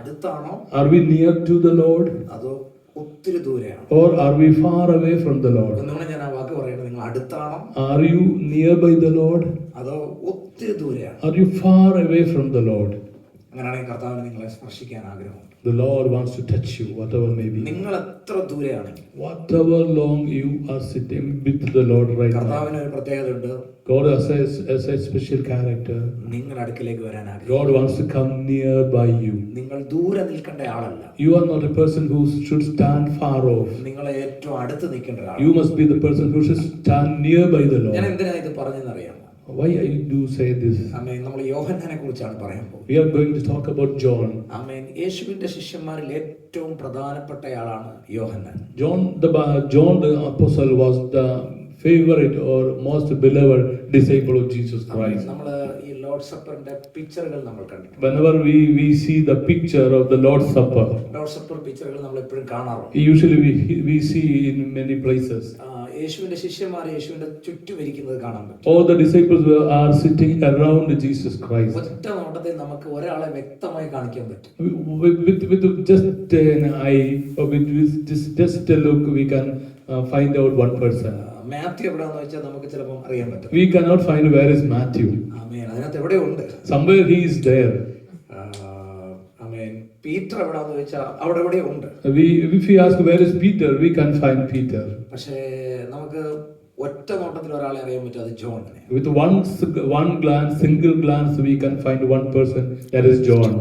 അടുത്താണോ? Are we near to the Lord? അതോ ഒത്തിരി ദൂരെയാണോ? Or are we far away from the Lord? ഒന്നുകൂടെ ഞാൻ ആ വാക്ക് പറയട്ടെ, നിങ്ങൾ അടുത്താണോ? Are you near by the Lord? അതോ ഒത്തിരി ദൂരെയാണോ? Are you far away from the Lord? അങ്ങനെയാണെങ്കിൽ കർത്താവിന് നിങ്ങളെ സ്പർശിക്കാൻ ആഗ്രഹമുണ്ട്. The Lord wants to touch you, whatever may be. നിങ്ങൾ എത്ര ദൂരെയാണെങ്കിൽ, whatever long you are sitting with the Lord right now. കർത്താവിന് ഒരു പ്രത്യേകതയുണ്ട്. God has a special character. നിങ്ങളുടെ അടുക്കിലേക്ക് വരാൻ ആഗ്രഹിക്കുന്നു. God wants to come near by you. നിങ്ങൾ ദൂരെ നിൽക്കേണ്ട ആളല്ല. You are not a person who should stand far off. നിങ്ങൾ ഏറ്റവും അടുത്ത് നിൽക്കേണ്ട ആളാണ്. You must be the person who should stand near by the Lord. ഞാൻ എന്തിനാ ഇത് പറഞ്ഞെന്നറിയാമോ? Why you do say this? ആമേൻ. നമ്മൾ യോഹന്നാനെ കുറിച്ചാണ് പറയാൻ പോകുന്നത്. We are going to talk about John. ആമേൻ. യേശുവിന്റെ ശിഷ്യന്മാരിൽ ഏറ്റവും പ്രധാനപ്പെട്ടയാളാണ് യോഹന്നാൻ. John the apostle was the favorite or most beloved disciple of Jesus Christ. നമ്മൾ ഈ ലോർഡ് സപ്പറിന്റെ പിക്ചറുകൾ നമ്മൾ കണ്ടിട്ടുണ്ട്. Whenever we see the picture of the Lord's Supper, Lord supper പിക്ചറുകൾ നമ്മൾ എപ്പോഴും കാണാറുണ്ട്. usually we see in many places. യേശുവിന്റെ ശിഷ്യന്മാർ യേശുവിന്റെ ചുറ്റും ഇരിക്കുന്നത് കാണാൻ പറ്റും. All the disciples are sitting around Jesus Christ. ഒറ്റ നോട്ടത്തിൽ നമുക്ക് ഒരാളെ വ്യക്തമായി കാണിക്കാൻ പറ്റും. With just an eye or with just a look, we can find out one person. Mathew എവിടെയാണെന്ന് വെച്ചാൽ നമുക്ക് ചിലപ്പോൾ അറിയാൻ പറ്റും. We cannot find where is Matthew. ആമേൻ. അതിനകത്ത് എവിടെയുണ്ട്? Somewhere he is there. Amen. Peter എവിടെയാണെന്ന് വെച്ചാൽ അവിടെ എവിടെയുണ്ട്. If we ask where is Peter, we can find Peter. പക്ഷേ നമുക്ക് ഒറ്റ നോട്ടത്തിൽ ഒരാളെ അറിയാൻ പറ്റും, അത് ജോണിനെ. With one glance, single glance, we can find one person, that is John.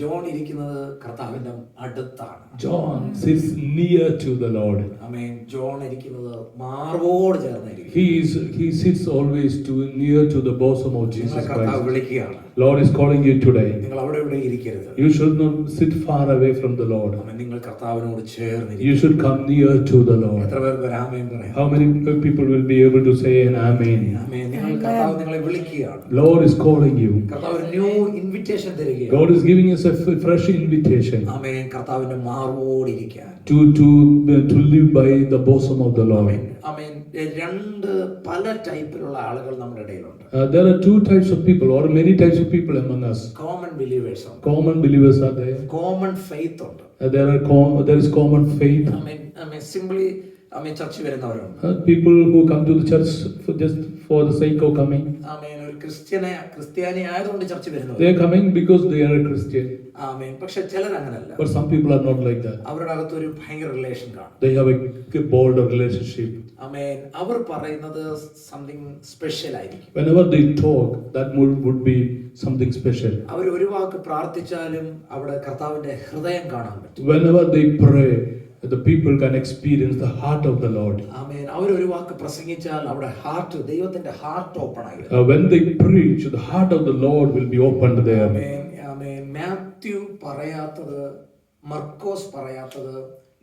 John ഇരിക്കുന്നത് കർത്താവിന്റെ അടുത്താണ്. John sits near to the Lord. Amen. John ഇരിക്കുന്നത് മാർവോട് ചേർന്നിരിക്കും. He sits always near to the bosom of Jesus കർത്താവ് Christ. വിളിക്കുകയാണ്. Lord is calling you today. നിങ്ങൾ അവിടെ ഇവിടെ ഇരിക്കരുത്. You should not sit far away from the Lord. ആമേൻ. നിങ്ങൾ കർത്താവിനോട് ചേർന്നിരിക്കും. You should come near to the Lord. എത്ര പേർക്ക് ഒരു ആമേൻ പറയാം? How many people will be able to say an amen? ആമേൻ. കർത്താവ് നിങ്ങളെ വിളിക്കുകയാണ്. Lord is calling you. കർത്താവ് ഒരു ന്യൂ ഇൻവിറ്റേഷൻ തരികയാണ്. God is giving us a fresh invitation. ആമേൻ. കർത്താവിന്റെ മാർവോട് ഇരിക്കാൻ. To live by the bosom of the Lord. ആമേൻ. രണ്ട് പല ടൈപ്പിലുള്ള ആളുകൾ നമ്മുടെ ഇടയിലുണ്ട്. There are two types of people or many types of people among us. Common believers ഉണ്ട്. Common believers are there. Common faith ഉണ്ട്. There is common faith. ആമേൻ. ആമേൻ. സിംപ്ലി ആമേൻ ചർച്ചിൽ വരുന്നവരുണ്ട്. People who come to the church just for the sake of coming. ആമേൻ. ഒരു ക്രിസ്ത്യാനി ആയതുകൊണ്ട് ചർച്ചിൽ വരുന്നവർ. They are coming because they are a Christian. ആമേൻ. പക്ഷെ ചിലർ അങ്ങനല്ല. But some people are not like that. അവരുടെ അകത്ത് ഒരു ഭയങ്കര റിലേഷൻ കാണും. They have a bolder relationship. ആമേൻ. അവർ പറയുന്നത് സംതിങ് സ്പെഷ്യൽ ആയിരിക്കും. Whenever they talk, that would be something special. അവർ ഒരു വാക്ക് പ്രാർത്ഥിച്ചാലും അവിടെ കർത്താവിന്റെ ഹൃദയം കാണാൻ പറ്റും. Whenever they pray, the people can experience the heart of the Lord. ആമേൻ. അവർ ഒരു വാക്ക് പ്രസംഗിച്ചാൽ അവിടെ ഹാർട്ട്, ദൈവത്തിന്റെ ഹാർട്ട് ഓപ്പൺ ആയി. When they preach, the heart of the Lord will be opened there. ആമേൻ. ആമേൻ. മാത്യു പറയാത്തത്, മർക്കോസ് പറയാത്തത്,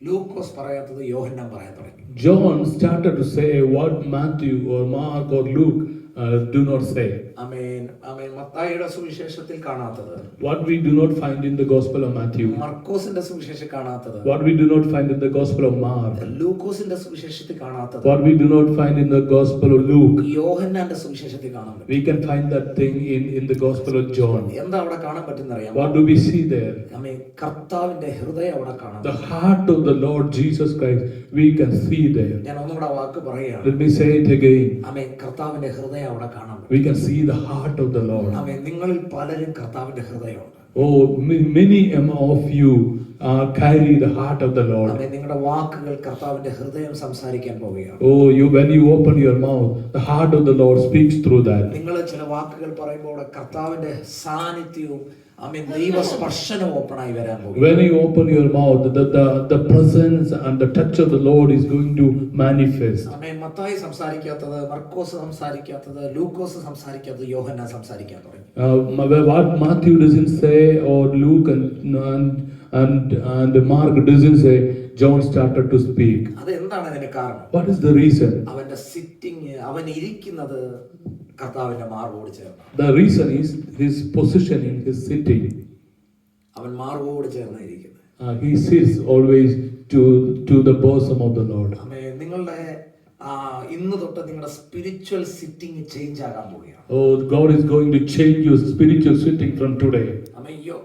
ലൂക്കോസ് പറയാത്തത് യോഹന്നാൻ പറയാൻ തുടങ്ങി. John started to say what Matthew or Mark or Luke do not say. ആമേൻ. ആമേൻ. മത്തായിയുടെ സുവിശേഷത്തിൽ കാണാത്തത്, What we do not find in the Gospel of Matthew. മർക്കോസിന്റെ സുവിശേഷം കാണാത്തത്, What we do not find in the Gospel of Mark. ലൂക്കോസിന്റെ സുവിശേഷത്തിൽ കാണാത്തത്, What we do not find in the Gospel of Luke. യോഹന്നാന്റെ സുവിശേഷത്തിൽ കാണാൻ പറ്റും. We can find that thing in the Gospel of John. എന്താ അവിടെ കാണാൻ പറ്റുന്നറിയാമോ? What do we see there? ആമേൻ. കർത്താവിന്റെ ഹൃദയം അവിടെ കാണാം. The heart of the Lord Jesus Christ we can see there. ഞാൻ ഒന്നുകൂടെ ആ വാക്ക് പറയുകയാണ്. Let me say it again. ആമേൻ. കർത്താവിന്റെ ഹൃദയം അവിടെ കാണാൻ പറ്റും. We can see the heart of the Lord. ആമേൻ. നിങ്ങളിൽ പലരും കർത്താവിന്റെ ഹൃദയമുണ്ട്. Oh, many of you carry the heart of the Lord. ആമേൻ. നിങ്ങളുടെ വാക്കുകൾ കർത്താവിന്റെ ഹൃദയം സംസാരിക്കാൻ പോവുകയാണ്. Oh, when you open your mouth, the heart of the Lord speaks through that. നിങ്ങൾ ചില വാക്കുകൾ പറയുമ്പോൾ കർത്താവിന്റെ സാന്നിധ്യവും ആമേൻ ദൈവസ്പർശനം ഓപ്പൺ ആയി വരാൻ പോകും. When you open your mouth, the presence and the touch of the Lord is going to manifest. ആമേൻ. മത്തായി സംസാരിക്കാത്തത്, മർക്കോസ് സംസാരിക്കാത്തത്, ലൂക്കോസ് സംസാരിക്കാത്തത്, യോഹന്നാൻ സംസാരിക്കാൻ തുടങ്ങി. What Matthew doesn't say or Luke and Mark doesn't say, John started to speak. അത് എന്താണ് അതിന്റെ കാരണം? What is the reason? അവന്റെ sitting, അവൻ ഇരിക്കുന്നത് കർത്താവിന്റെ മാർവോട് ചേർന്ന്. The reason is his positioning, his sitting. അവൻ മാർവോട് ചേർന്ന് ഇരിക്കുന്നത്. He sits always to the bosom of the Lord. ആമേൻ. നിങ്ങളുടെ ഇന്ന് തൊട്ട് നിങ്ങളുടെ സ്പിരിച്വൽ സിറ്റിംഗ് ചേഞ്ച് ആകാൻ പോവുകയാണ്. Oh, God is going to change your spiritual sitting from today.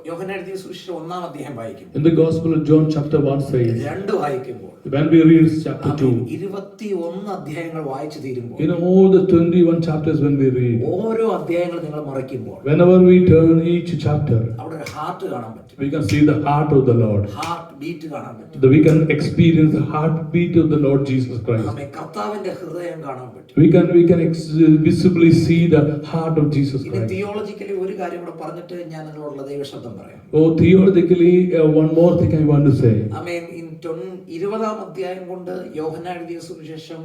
യോഹന്നാൻ എഴുതിയ സുവിശേഷം 1-ാം അധ്യായം വായിക്കും. In the Gospel of John chapter 1 says, 2 വായിക്കുമ്പോൾ, when we read chapter 2, 21 അധ്യായങ്ങൾ വായിച്ചു തീരുമ്പോൾ, in all the 21 chapters when we read, ഓരോ അധ്യായങ്ങൾ നിങ്ങൾ മറിക്കുമ്പോൾ, whenever we turn each chapter, അവിടെ ഒരു ഹാർട്ട് കാണാൻ പറ്റും. we can see the heart of the Lord. Heart beat കാണാൻ പറ്റും. We can experience the heartbeat of the Lord Jesus Christ. കർത്താവിന്റെ ഹൃദയം കാണാൻ പറ്റും. We can visibly see the heart of Jesus ഇനി Christ. തിയോളജിക്കലി ഒരു കാര്യം കൂടെ പറഞ്ഞിട്ട് ഞാൻ നിങ്ങളോടുള്ള ദൈവശബ്ദം പറയാം. Oh, theologically, one more thing I want to say. ആമേൻ. 20-ാം അധ്യായം കൊണ്ട് യോഹന്നാൻ എഴുതിയ സുവിശേഷം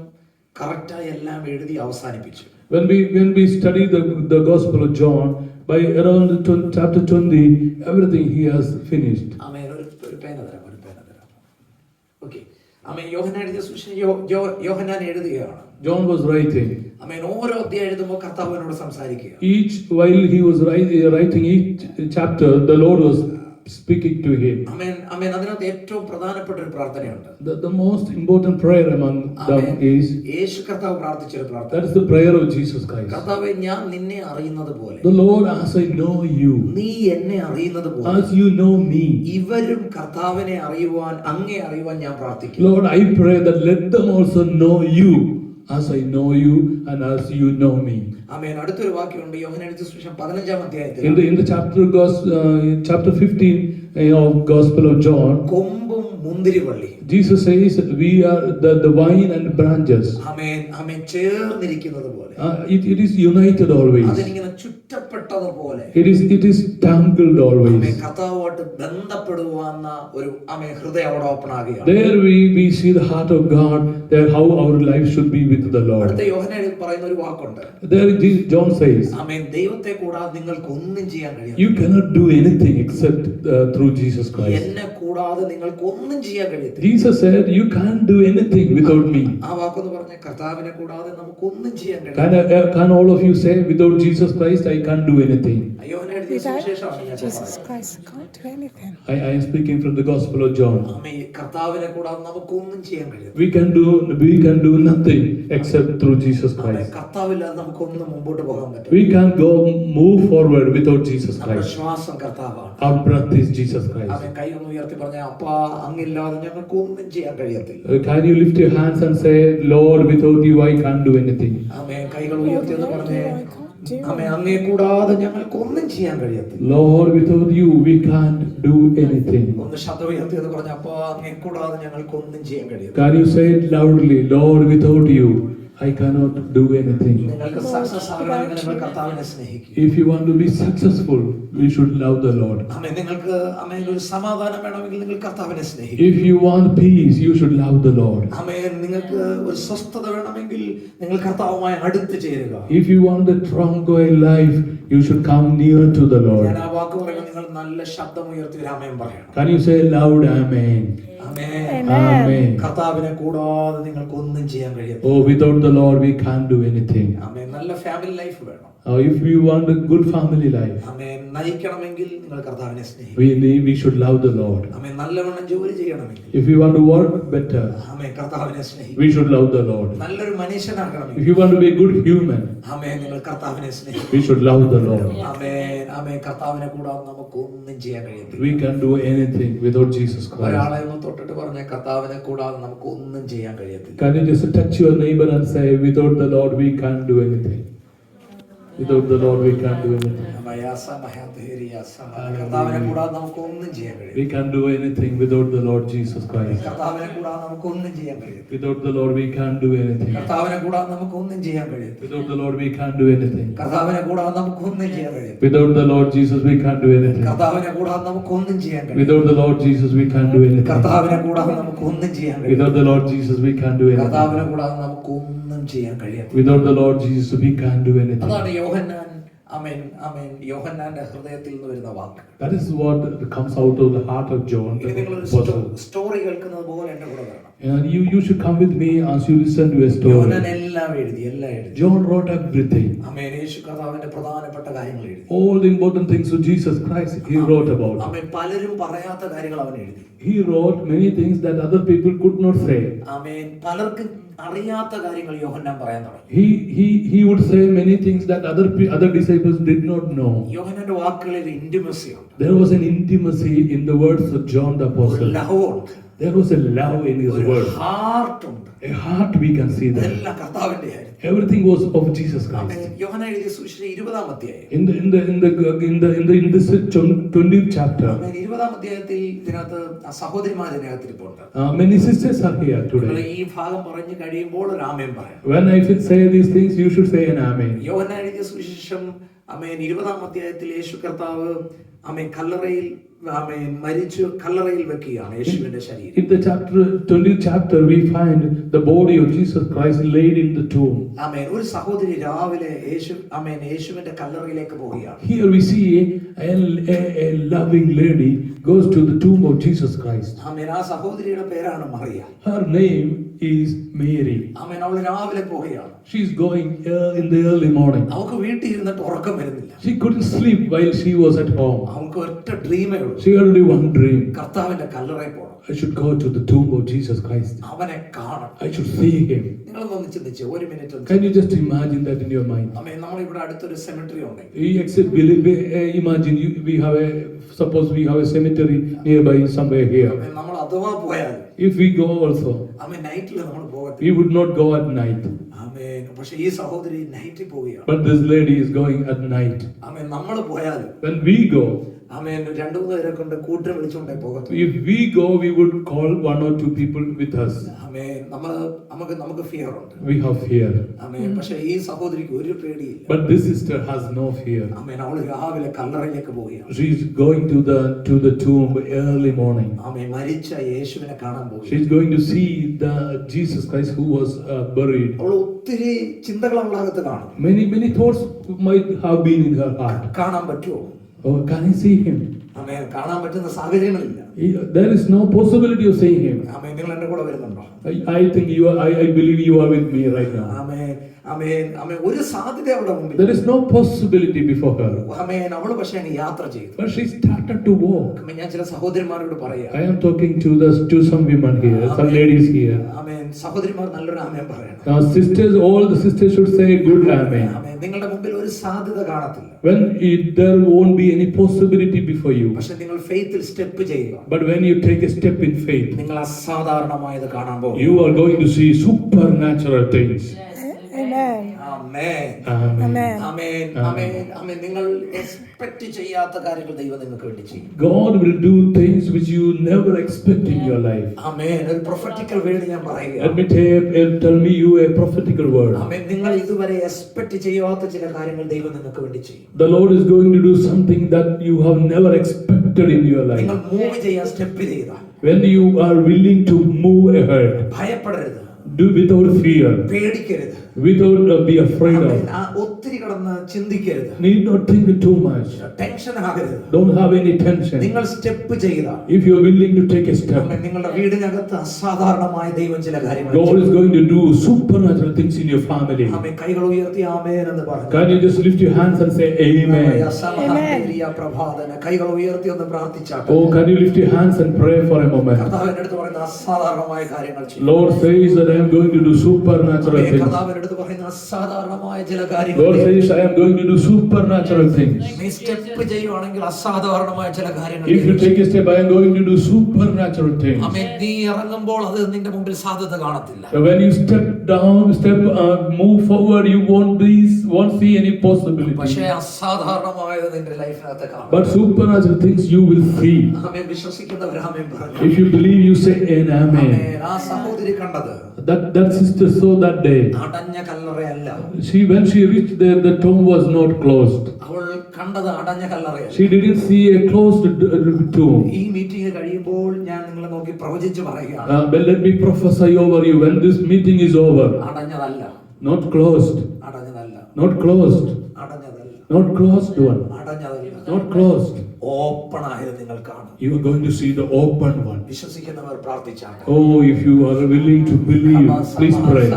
കറക്റ്റായി എല്ലാം എഴുതി അവസാനിപ്പിച്ചു. When we study the Gospel of John, by around chapter 20, everything he has finished. ആമേൻ. ഒരു പേന തരാം. ഓക്കെ. ആമേൻ. യോഹന്നാൻ എഴുതിയ സുവിശേഷം യോഹന്നാൻ എഴുതുകയാണ്. John was writing. ആമേൻ. ഓരോ അധ്യായം എഴുതുമ്പോൾ കർത്താവിനോട് സംസാരിക്കുക. While he was writing each chapter, the Lord was speaking to him. ആമേൻ. ആമേൻ. അതിനകത്ത് ഏറ്റവും പ്രധാനപ്പെട്ട ഒരു പ്രാർത്ഥനയുണ്ട്. The most important prayer among them is, യേശു കർത്താവ് പ്രാർത്ഥിച്ച ഒരു പ്രാർത്ഥന. that is the prayer of Jesus Christ. കർത്താവേ, ഞാൻ നിന്നെ അറിയുന്നത് പോലെ, The Lord, as I know you, നീ എന്നെ അറിയുന്നത് പോലെ, as you know me, ഇവരും കർത്താവിനെ അറിയുവാൻ, അങ്ങേ അറിയുവാൻ ഞാൻ പ്രാർത്ഥിക്കുന്നു. Lord, I pray that let them also know you as I know you and as you know me. ആമേൻ. അടുത്തൊരു വാക്യമുണ്ട് യോഹന്നാൻ എഴുതിയ സുവിശേഷം 15-ാം അധ്യായത്തിൽ. In the chapter 15 of Gospel of John, കൊമ്പും മുന്തിരിവള്ളി, Jesus says we are the vine and branches. ആമേൻ. ആമേൻ. ചേർന്നിരിക്കുന്നത് പോലെ, It is united always. അതിനിങ്ങനെ ചുറ്റപ്പെട്ടതുപോലെ, It is tangled always. ആമേൻ. കർത്താവുമായിട്ട് ബന്ധപ്പെടുവാന്ന ഒരു ആമേൻ ഹൃദയം അവിടെ open ആകുകയാണ്. There we see the heart of God, there how our life should be with the Lord. അടുത്ത യോഹന്നാൻ പറയുന്ന ഒരു വാക്കുണ്ട്. There John says, ആമേൻ. ദൈവത്തെ കൂടാതെ നിങ്ങൾക്ക് ഒന്നും ചെയ്യാൻ കഴിയില്ല. you cannot do anything except through Jesus Christ. എന്നെ കൂടാതെ നിങ്ങൾക്ക് ഒന്നും ചെയ്യാൻ കഴിയത്തില്ല. Jesus said, you can't do anything without me. ആ വാക്കൊന്ന് പറഞ്ഞ, കർത്താവിനെ കൂടാതെ നമുക്ക് ഒന്നും ചെയ്യാൻ കഴിയില്ല. Can all of you say, without Jesus Christ I can't do anything? യോഹന്നാൻ എഴുതിയ സുവിശേഷമാണ് ഞാൻ Jesus പറയുന്നത്. Christ can't do anything. I am speaking from the Gospel of John. ആമേൻ. കർത്താവിനെ കൂടാതെ നമുക്ക് ഒന്നും ചെയ്യാൻ കഴിയില്ല. We can do nothing except through Jesus amen. Christ. കർത്താവില്ലാതെ നമുക്കൊന്നും മുമ്പോട്ട് പോകാൻ പറ്റില്ല. We can't move forward without Jesus നമ്മുടെ Christ. ശ്വാസം കർത്താവാണ്. Our breath is Jesus Christ. ആമേൻ. കൈ ഒന്ന് ഉയർത്തി പറഞ്ഞ, അപ്പാ, അങ്ങില്ലാതെ ഞങ്ങൾക്ക് ഒന്നും ചെയ്യാൻ കഴിയത്തില്ല. Can you lift your hands and say, Lord, without you I can't do anything? ആമേൻ. കൈകൾ ഉയർത്തി എന്ന് പറഞ്ഞേ, ആമേൻ, അങ്ങേ കൂടാതെ ഞങ്ങൾക്ക് ഒന്നും ചെയ്യാൻ കഴിയത്തില്ല. Lord, without you we can't do anything. ഒന്ന് ശബ്ദം ഉയർത്തി എന്ന് പറഞ്ഞ, അപ്പാ, അങ്ങേ കൂടാതെ ഞങ്ങൾക്ക് ഒന്നും ചെയ്യാൻ കഴിയത്തില്ല. Can you say it loudly, Lord, without you I cannot do anything? നിങ്ങൾക്ക് സക്സസ് ആകണമെങ്കിൽ നിങ്ങൾ കർത്താവിനെ സ്നേഹിക്കുക. If you want to be successful, we should love the Lord. ആമേൻ. നിങ്ങൾക്ക് ആമേൻ ഒരു സമാധാനം വേണമെങ്കിൽ നിങ്ങൾ കർത്താവിനെ സ്നേഹിക്കുക. If you want peace, you should love the Lord. ആമേൻ. നിങ്ങൾക്ക് ഒരു സ്വസ്ഥത വേണമെങ്കിൽ നിങ്ങൾ കർത്താവുമായി അടുത്ത് ചേരുക. If you want a tranquil life, you should come near to the Lord. ഞാൻ ആ വാക്ക് പറയുമ്പോൾ നിങ്ങൾ നല്ല ശബ്ദം ഉയർത്തി ഒരു ആമേൻ പറയണം. Can you say loud amen? Amen. Amen. കർത്താവിനെ കൂടാതെ നിങ്ങൾക്ക് ഒന്നും ചെയ്യാൻ കഴിയത്തില്ല. Oh, without the Lord we can't do anything. ആമേൻ. നല്ല ഫാമിലി ലൈഫ് വേണം. If we want a good family life, ആമേൻ. നയിക്കണമെങ്കിൽ നിങ്ങൾ കർത്താവിനെ സ്നേഹിക്കുക. we should love the Lord. ആമേൻ. നല്ലവണ്ണം ജോലി ചെയ്യണമെങ്കിൽ, If we want to work better, ആമേൻ, കർത്താവിനെ സ്നേഹിക്കുക. we should love the Lord. നല്ലൊരു If മനുഷ്യനാകണമെങ്കിൽ, you want to be a good human, ആമേൻ, നിങ്ങൾ കർത്താവിനെ സ്നേഹിക്കുക. we should love the Lord. ആമേൻ. ആമേൻ. കർത്താവിനെ കൂടാതെ നമുക്ക് ഒന്നും ചെയ്യാൻ കഴിയത്തില്ല. We can do anything without Jesus Christ. ഒരാളെ ഒന്ന് തൊട്ടിട്ട് പറഞ്ഞ, കർത്താവിനെ കൂടാതെ നമുക്ക് ഒന്നും ചെയ്യാൻ കഴിയത്തില്ല. Can you just touch your neighbor and say, without the Lord we can't do anything? Without the Lord we can't do anything. കർത്താവിനെ കൂടാതെ നമുക്ക് ഒന്നും ചെയ്യാൻ കഴിയും. We can't do anything without the Lord Jesus Christ. കർത്താവിനെ കൂടാതെ നമുക്ക് ഒന്നും ചെയ്യാൻ കഴിയും. Without the Lord we can't do anything. കർത്താവിനെ കൂടാതെ നമുക്ക് ഒന്നും ചെയ്യാൻ കഴിയും. Without the Lord we can't do anything. കർത്താവിനെ കൂടാതെ നമുക്ക് ഒന്നും ചെയ്യാൻ കഴിയും. Without the Lord Jesus we can't do anything. കർത്താവിനെ കൂടാതെ നമുക്ക് ഒന്നും ചെയ്യാൻ കഴിയും. Without the Lord Jesus we can't do anything. കർത്താവിനെ കൂടാതെ നമുക്ക് ഒന്നും ചെയ്യാൻ കഴിയും. Without the Lord Jesus we can't do കർത്താവിനെ anything. കൂടാതെ നമുക്ക് ഒന്നും ചെയ്യാൻ കഴിയും. Without the Lord Jesus we can't do anything. അതാണ് യോഹന്നാൻ, ആമേൻ, ആമേൻ, യോഹന്നാന്റെ ഹൃദയത്തിൽ നിന്ന് വരുന്ന വാക്ക്. That is what comes out of the heart of John. ഇനി the നിങ്ങളൊരു apostle. സ്റ്റോറി കേൾക്കുന്നത് പോലെ എന്റെ കൂടെ വരണം. And you should come with me as you listen to a Yohannan story. എല്ലാം എഴുതി. John wrote everything. ആമേൻ. യേശു കർത്താവിന്റെ പ്രധാനപ്പെട്ട കാര്യങ്ങൾ എഴുതി. All the important things of Jesus Christ he wrote about. ആമേൻ. പലരും പറയാത്ത കാര്യങ്ങൾ അവൻ എഴുതി. He wrote many things that other people could not say. ആമേൻ. പലർക്കും അറിയാത്ത കാര്യങ്ങൾ യോഹന്നാൻ പറയാൻ തുടങ്ങി. He would say many things that other disciples did not know. യോഹന്നാന്റെ വാക്കുകളിൽ ഇന്റിമസി ഉണ്ട്. There was an intimacy in the words of John the Apostle. Love ഉണ്ട്. There was a love in his word. Heart ഉണ്ട്. A heart, we can see that. എല്ലാം കർത്താവിന്റെ ആയിരുന്നു. Everything was of Jesus Christ. യോഹന്നാൻ എഴുതിയ സുവിശേഷം 20-ാം അധ്യായം. In this 20th chapter. 20-ാം അധ്യായത്തിൽ ഇതിനകത്ത് സഹോദരിമാർ ഇതിനകത്ത് ഇരിപ്പുണ്ട്. Many sisters are here today. ഈ ഭാഗം പറഞ്ഞു കഴിയുമ്പോൾ ഒരു ആമേൻ പറയാം. When I should say these things, you should say an amen. യോഹന്നാൻ എഴുതിയ സുവിശേഷം 20-ാം അധ്യായത്തിൽ യേശു കർത്താവ് കല്ലറയിൽ മരിച്ചു കല്ലറയിൽ വെക്കുകയാണ് യേശുവിന്റെ ശരീരം. In the 20th chapter, we find the body of Jesus Christ laid in the tomb. ഒരു സഹോദരി രാവിലെ യേശുവിന്റെ കല്ലറയിലേക്ക് പോവുകയാണ്. Here we see a loving lady goes to the tomb of Jesus Christ. ആ സഹോദരിയുടെ പേരാണ് Mariya. Her name is Mary. അവൾ രാവിലെ പോവുകയാണ്. She is going in the early morning. അവൾക്ക് വീട്ടിൽ ഇരുന്നിട്ട് ഉറക്കം വരുന്നില്ല. She couldn't sleep while she was at home. അവൾക്ക് ഒറ്റ ഡ്രീമേ ഉള്ളൂ. She had only one dream. കർത്താവിന്റെ കല്ലറയിൽ പോകണം. I should go to the tomb of Jesus Christ. അവനെ കാണണം. I should see him. നിങ്ങളൊന്ന് ചിന്തിച്ച് ഒരു minute. Can you just imagine that in your mind? നമ്മൾ ഇവിടെ അടുത്തൊരു സെമിറ്ററി ഉണ്ടെങ്കിൽ imagine suppose we have a cemetery nearby somewhere here. നമ്മൾ അഥവാ പോയാൽ If we go also, നൈറ്റിൽ നമ്മൾ പോകത്തില്ല. we would not go at night. പക്ഷെ ഈ സഹോദരി നൈറ്റിൽ പോവുകയാണ്. But this lady is going at night. നമ്മൾ പോയാൽ When we go, 2-3 പേരെ കൊണ്ട് കൂട്ടം വിളിച്ചുകൊണ്ടേ പോകത്തു. if we go, we would call 1 or 2 people with us. നമുക്ക് ഫിയർ ഉണ്ട്. We have fear. പക്ഷെ ഈ സഹോദരിക്ക് ഒരു പേടിയില്ല. But this sister has no fear. അവൾ രാവിലെ കല്ലറയിലേക്ക് പോവുകയാണ്. She is going to the tomb early morning. മരിച്ച യേശുവിനെ കാണാൻ പോവുകയാണ്. She is going to see the Jesus Christ who was buried. അവൾ ഒത്തിരി ചിന്തകൾ അവളകത്ത് കാണും. Many thoughts might have been in her heart. കാണാൻ പറ്റുമോ? Oh, can I see him? കാണാൻ പറ്റുന്ന സാഹചര്യങ്ങളില്ല. There is no possibility of seeing him. നിങ്ങൾ എന്റെ കൂടെ വരുന്നുണ്ടോ? I think you are. I believe you are with me right now. ഒരു സാധ്യത അവിടെ മുമ്പിൽ. There is no possibility before her. അവള് പക്ഷേ യാത്ര ചെയ്തു. But she started to walk. ഞാൻ ചില സഹോദരിമാരോട് പറയാം. I am talking to some women here, some ladies here. സഹോദരിമാർ നല്ലൊരു ആമേൻ പറയണം. Sisters, all the sisters should say good amen. നിങ്ങളുടെ മുമ്പിൽ ഒരു സാധ്യത കാണത്തില്ല. When there won't be any possibility before you. പക്ഷേ നിങ്ങൾ ഫെയ്ത്തിൽ സ്റ്റെപ്പ് ചെയ്യുക. But when you take a step in faith, നിങ്ങൾ അസാധാരണമായത് കാണാൻ പോകും. you are going to see supernatural things. Amen. Amen. Amen. Amen. Amen. Amen. നിങ്ങൾ എക്സ്പെക്ട് ചെയ്യാത്ത കാര്യങ്ങൾ ദൈവം നിങ്ങൾക്ക് വേണ്ടി ചെയ്യും. God will do things which you never expect in your life. Amen. ഒരു പ്രൊഫറ്റിക്കൽ വേർഡ് ഞാൻ പറയുക. Let me tell me you a prophetical word. Amen. നിങ്ങൾ ഇതുവരെ എക്സ്പെക്ട് ചെയ്യാത്ത ചില കാര്യങ്ങൾ ദൈവം നിങ്ങൾക്ക് വേണ്ടി ചെയ്യും. The Lord is going to do something that you have never expected in your life. നിങ്ങൾ മൂവ് ചെയ്യാൻ സ്റ്റെപ്പ് ചെയ്യുക. When you are willing to move ahead. ഭയപ്പെടരുത്. Do without fear. പേടിക്കരുത്. Without be afraid of. ഒത്തിരി കടന്ന് ചിന്തിക്കരുത്. Need not think too much. Tension ആകരുത്. Don't have any tension. നിങ്ങൾ step ചെയ്യുക. If you are willing to take a step. നിങ്ങളുടെ വീടിനകത്ത് അസാധാരണമായ ദൈവം ചില കാര്യങ്ങൾ. God is going to do supernatural things in your family. ആമേൻ. കൈകൾ ഉയർത്തി ആമേൻ എന്ന് പറഞ്ഞു. Can you just lift your hands and say amen? പ്രഭാതന കൈകൾ ഉയർത്തി ഒന്ന് പ്രാർത്ഥിച്ചാട്ടെ. Oh, can you lift your hands and pray for a moment? കർത്താവിന്റെ അടുത്ത് പറയുന്ന അസാധാരണമായ കാര്യങ്ങൾ ചെയ്യും. Lord says that I am going to do supernatural things. കർത്താവിന്റെ അടുത്ത് പറയുന്ന അസാധാരണമായ ചില കാര്യങ്ങൾ. Lord says I am going to do supernatural things. നീ സ്റ്റെപ്പ് ചെയ്യുവാണെങ്കിൽ അസാധാരണമായ ചില കാര്യങ്ങൾ. If you take a step, I am going to do supernatural things. ആമേൻ. നീ ഇറങ്ങുമ്പോൾ അത് നിന്റെ മുമ്പിൽ സാധ്യത കാണത്തില്ല. When you move forward, you won't see any possibility. പക്ഷേ അസാധാരണമായത് നിന്റെ ലൈഫിനകത്ത് കാണും. But supernatural things you will see. ആമേൻ. വിശ്വസിക്കുന്നവർ ആമേൻ പറഞ്ഞു. If you believe, you say amen. ആമേൻ. ആ സഹോദരി കണ്ടത് That sister saw that day. അടഞ്ഞ കല്ലറയല്ല. When she reached there, the tomb was not closed. അവൾ കണ്ടത് അടഞ്ഞ കല്ലറയല്ല. She didn't see a closed tomb. ഈ മീറ്റിംഗ് കഴിയുമ്പോൾ ഞാൻ നിങ്ങളെ നോക്കി പ്രവചിച്ചു പറയുകയാണ്. But let me prophesy over you when this meeting is over. അടഞ്ഞതല്ല. Not closed. അടഞ്ഞതല്ല. Not closed. അടഞ്ഞതല്ല. Not closed one. അടഞ്ഞതല്ല. Not closed. ഓപ്പൺ ആയത് നിങ്ങൾ കാണും. You are going to see the open one. വിശ്വസിക്കുന്നവർ പ്രാർത്ഥിച്ചാട്ടെ. Oh, if you are willing to believe, please pray.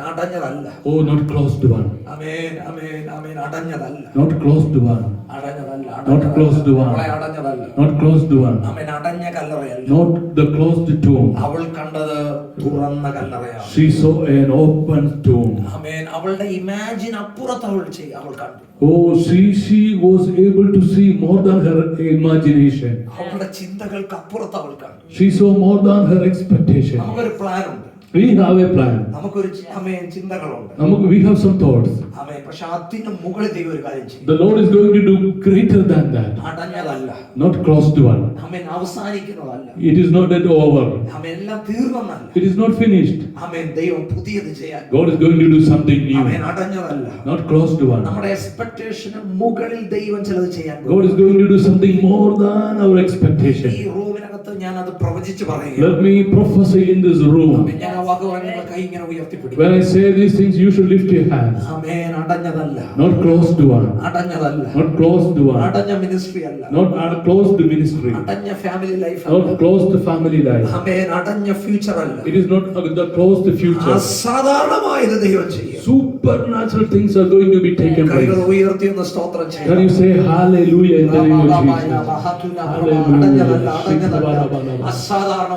അടഞ്ഞതല്ല. Oh, not closed one. ആമേൻ. ആമേൻ. ആമേൻ. അടഞ്ഞതല്ല. Not closed one. അടഞ്ഞതല്ല, Not closed one. അവളെ അടഞ്ഞതല്ല. Not closed one. അവൻ അടഞ്ഞ കല്ലറയല്ല. Not the closed tomb. അവൾ കണ്ടത് തുറന്ന കല്ലറയാണ്. She saw an open tomb. ആമേൻ. അവളുടെ imagine അപ്പുറത്ത് അവൾ കണ്ടു. Oh, she was able to see more than her imagination. അവളുടെ ചിന്തകൾക്ക് അപ്പുറത്ത് അവൾ കണ്ടു. She saw more than her expectation. നമുക്കൊരു പ്ലാൻ ഉണ്ട്. We have a plan. നമുക്കൊരു ആമേൻ ചിന്തകളുണ്ട്. We have some thoughts. ആമേൻ. പക്ഷെ അതിന് മുകളിൽ ദൈവം ഒരു കാര്യം ചെയ്യും. The Lord is going to do greater than that. അടഞ്ഞതല്ല. Not closed one. Amen. അവസാനിക്കുന്നതല്ല. It is not yet over. ആമേൻ. എല്ലാം തീർന്നല്ല. It is not finished. ആമേൻ. ദൈവം പുതിയത് ചെയ്യാൻ. God is going to do something new. ആമേൻ. അടഞ്ഞതല്ല. Not closed one. നമ്മുടെ എക്സ്പെക്ടേഷന് മുകളിൽ ദൈവം ചിലത് ചെയ്യാൻ. God is going to do something more than our expectation. ഈ റൂമിനകത്ത് ഞാൻ അത് പ്രവചിച്ചു പറയുക. Let me prophesy in this room. ഞാൻ ആ വാക്ക് പറയുമ്പോൾ കൈ ഇങ്ങനെ ഉയർത്തിപ്പിടിക്കും. When I say these things, you should lift your hands. ആമേൻ. അടഞ്ഞതല്ല. Not closed one. അടഞ്ഞതല്ല. Not closed one. അടഞ്ഞ മിനിസ്ട്രി അല്ല. Not closed ministry. അടഞ്ഞ ഫാമിലി ലൈഫ് Not അല്ല. closed family life. ആമേൻ. അടഞ്ഞ ഫ്യൂച്ചർ അല്ല. It is not the closed future. അസാധാരണമായത് ദൈവം ചെയ്യും. Supernatural things are going to be taken കൈകൾ place. ഉയർത്തി ഒന്ന് സ്തോത്രം Can ചെയ്യാം. you say hallelujah in the name of Jesus? അടഞ്ഞതല്ല.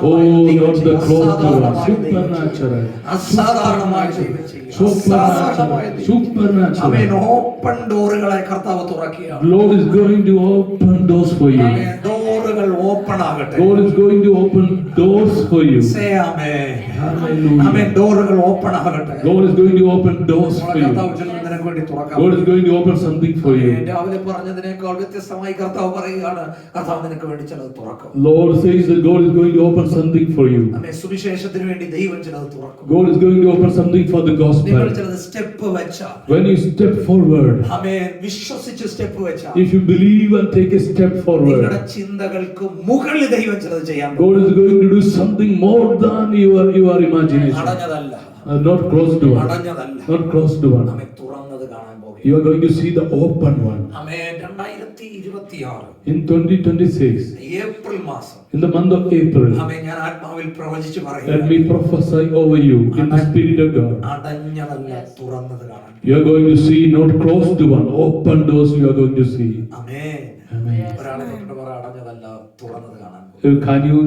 Oh, not the closed one. Supernatural. അസാധാരണമായ ദൈവം ചെയ്യും. Supernatural. ആമേൻ. ഓപ്പൺ ഡോറുകളെ കർത്താവ് തുറക്കുകയാണ്. Lord is going to open doors for you. ആമേൻ. ഡോറുകൾ ഓപ്പൺ ആകട്ടെ. God is going to open doors for you. Say ആമേൻ. Hallelujah. ആമേൻ. ഡോറുകൾ ഓപ്പൺ ആകട്ടെ. God is going to open doors for you. കർത്താവ് ചിലത് നിനക്ക് വേണ്ടി തുറക്കാം. God is going to open something for you. രാവിലെ പറഞ്ഞതിനേക്കാൾ വ്യത്യസ്തമായി കർത്താവ് പറയുകയാണ്, കർത്താവ് നിനക്ക് വേണ്ടി ചിലത് തുറക്കും. Lord says that God is going to open something for you. ആമേൻ. സുവിശേഷത്തിന് വേണ്ടി ദൈവം ചിലത് തുറക്കും. God is going to open something for the gospel. നിങ്ങൾ ചിലത് സ്റ്റെപ്പ് വെച്ചാൽ, When you step forward, ആമേൻ, വിശ്വസിച്ച് സ്റ്റെപ്പ് വെച്ചാൽ, if you believe and take a step forward, നിങ്ങളുടെ ചിന്തകൾക്ക് മുകളിൽ ദൈവം ചിലത് ചെയ്യാൻ പോകും. God is going to do something more than your imagination. അടഞ്ഞതല്ല. Not closed one. അടഞ്ഞതല്ല. Not closed one. ആമേൻ. തുറന്നത് കാണാൻ പോകും. You are going to see the open one. Amen. 2026 In 2026, April മാസം, in the month of April, ആമേൻ, ഞാൻ ആത്മാവിൽ പ്രവചിച്ചു let പറയുന്നു, me prophesy over you in the Spirit of God. അടഞ്ഞതല്ല, തുറന്നത് കാണാൻ. You are going to see not closed one, open doors you are going to see. Amen. Amen. ഒരാളെ തൊട്ടിട്ട് പറ, അടഞ്ഞതല്ല, തുറന്നത് കാണാൻ. Can you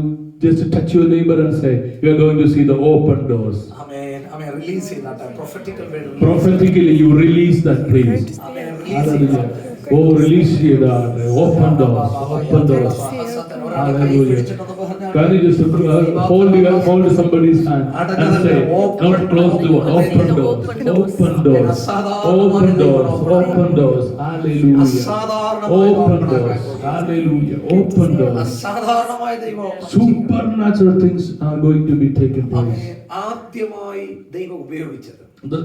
just touch your neighbor and say, you are going to see the open doors. ആമേൻ. ആമേൻ. Release ചെയ്താട്ടെ. Prophetical word. Prophetically, you release that, please. ആമേൻ. Release Hallelujah. ചെയ്താട്ടെ. Oh, release that. Open doors. Open doors. Hallelujah. Can you just hold somebody's hand and say, not closed door, open doors. Open doors. Open doors. Open doors. Hallelujah. Open doors. Hallelujah. Open doors. അസാധാരണമായ ദൈവം. Supernatural things are going to be taken place. ആദ്യമായി ദൈവം ഉപയോഗിച്ചത്,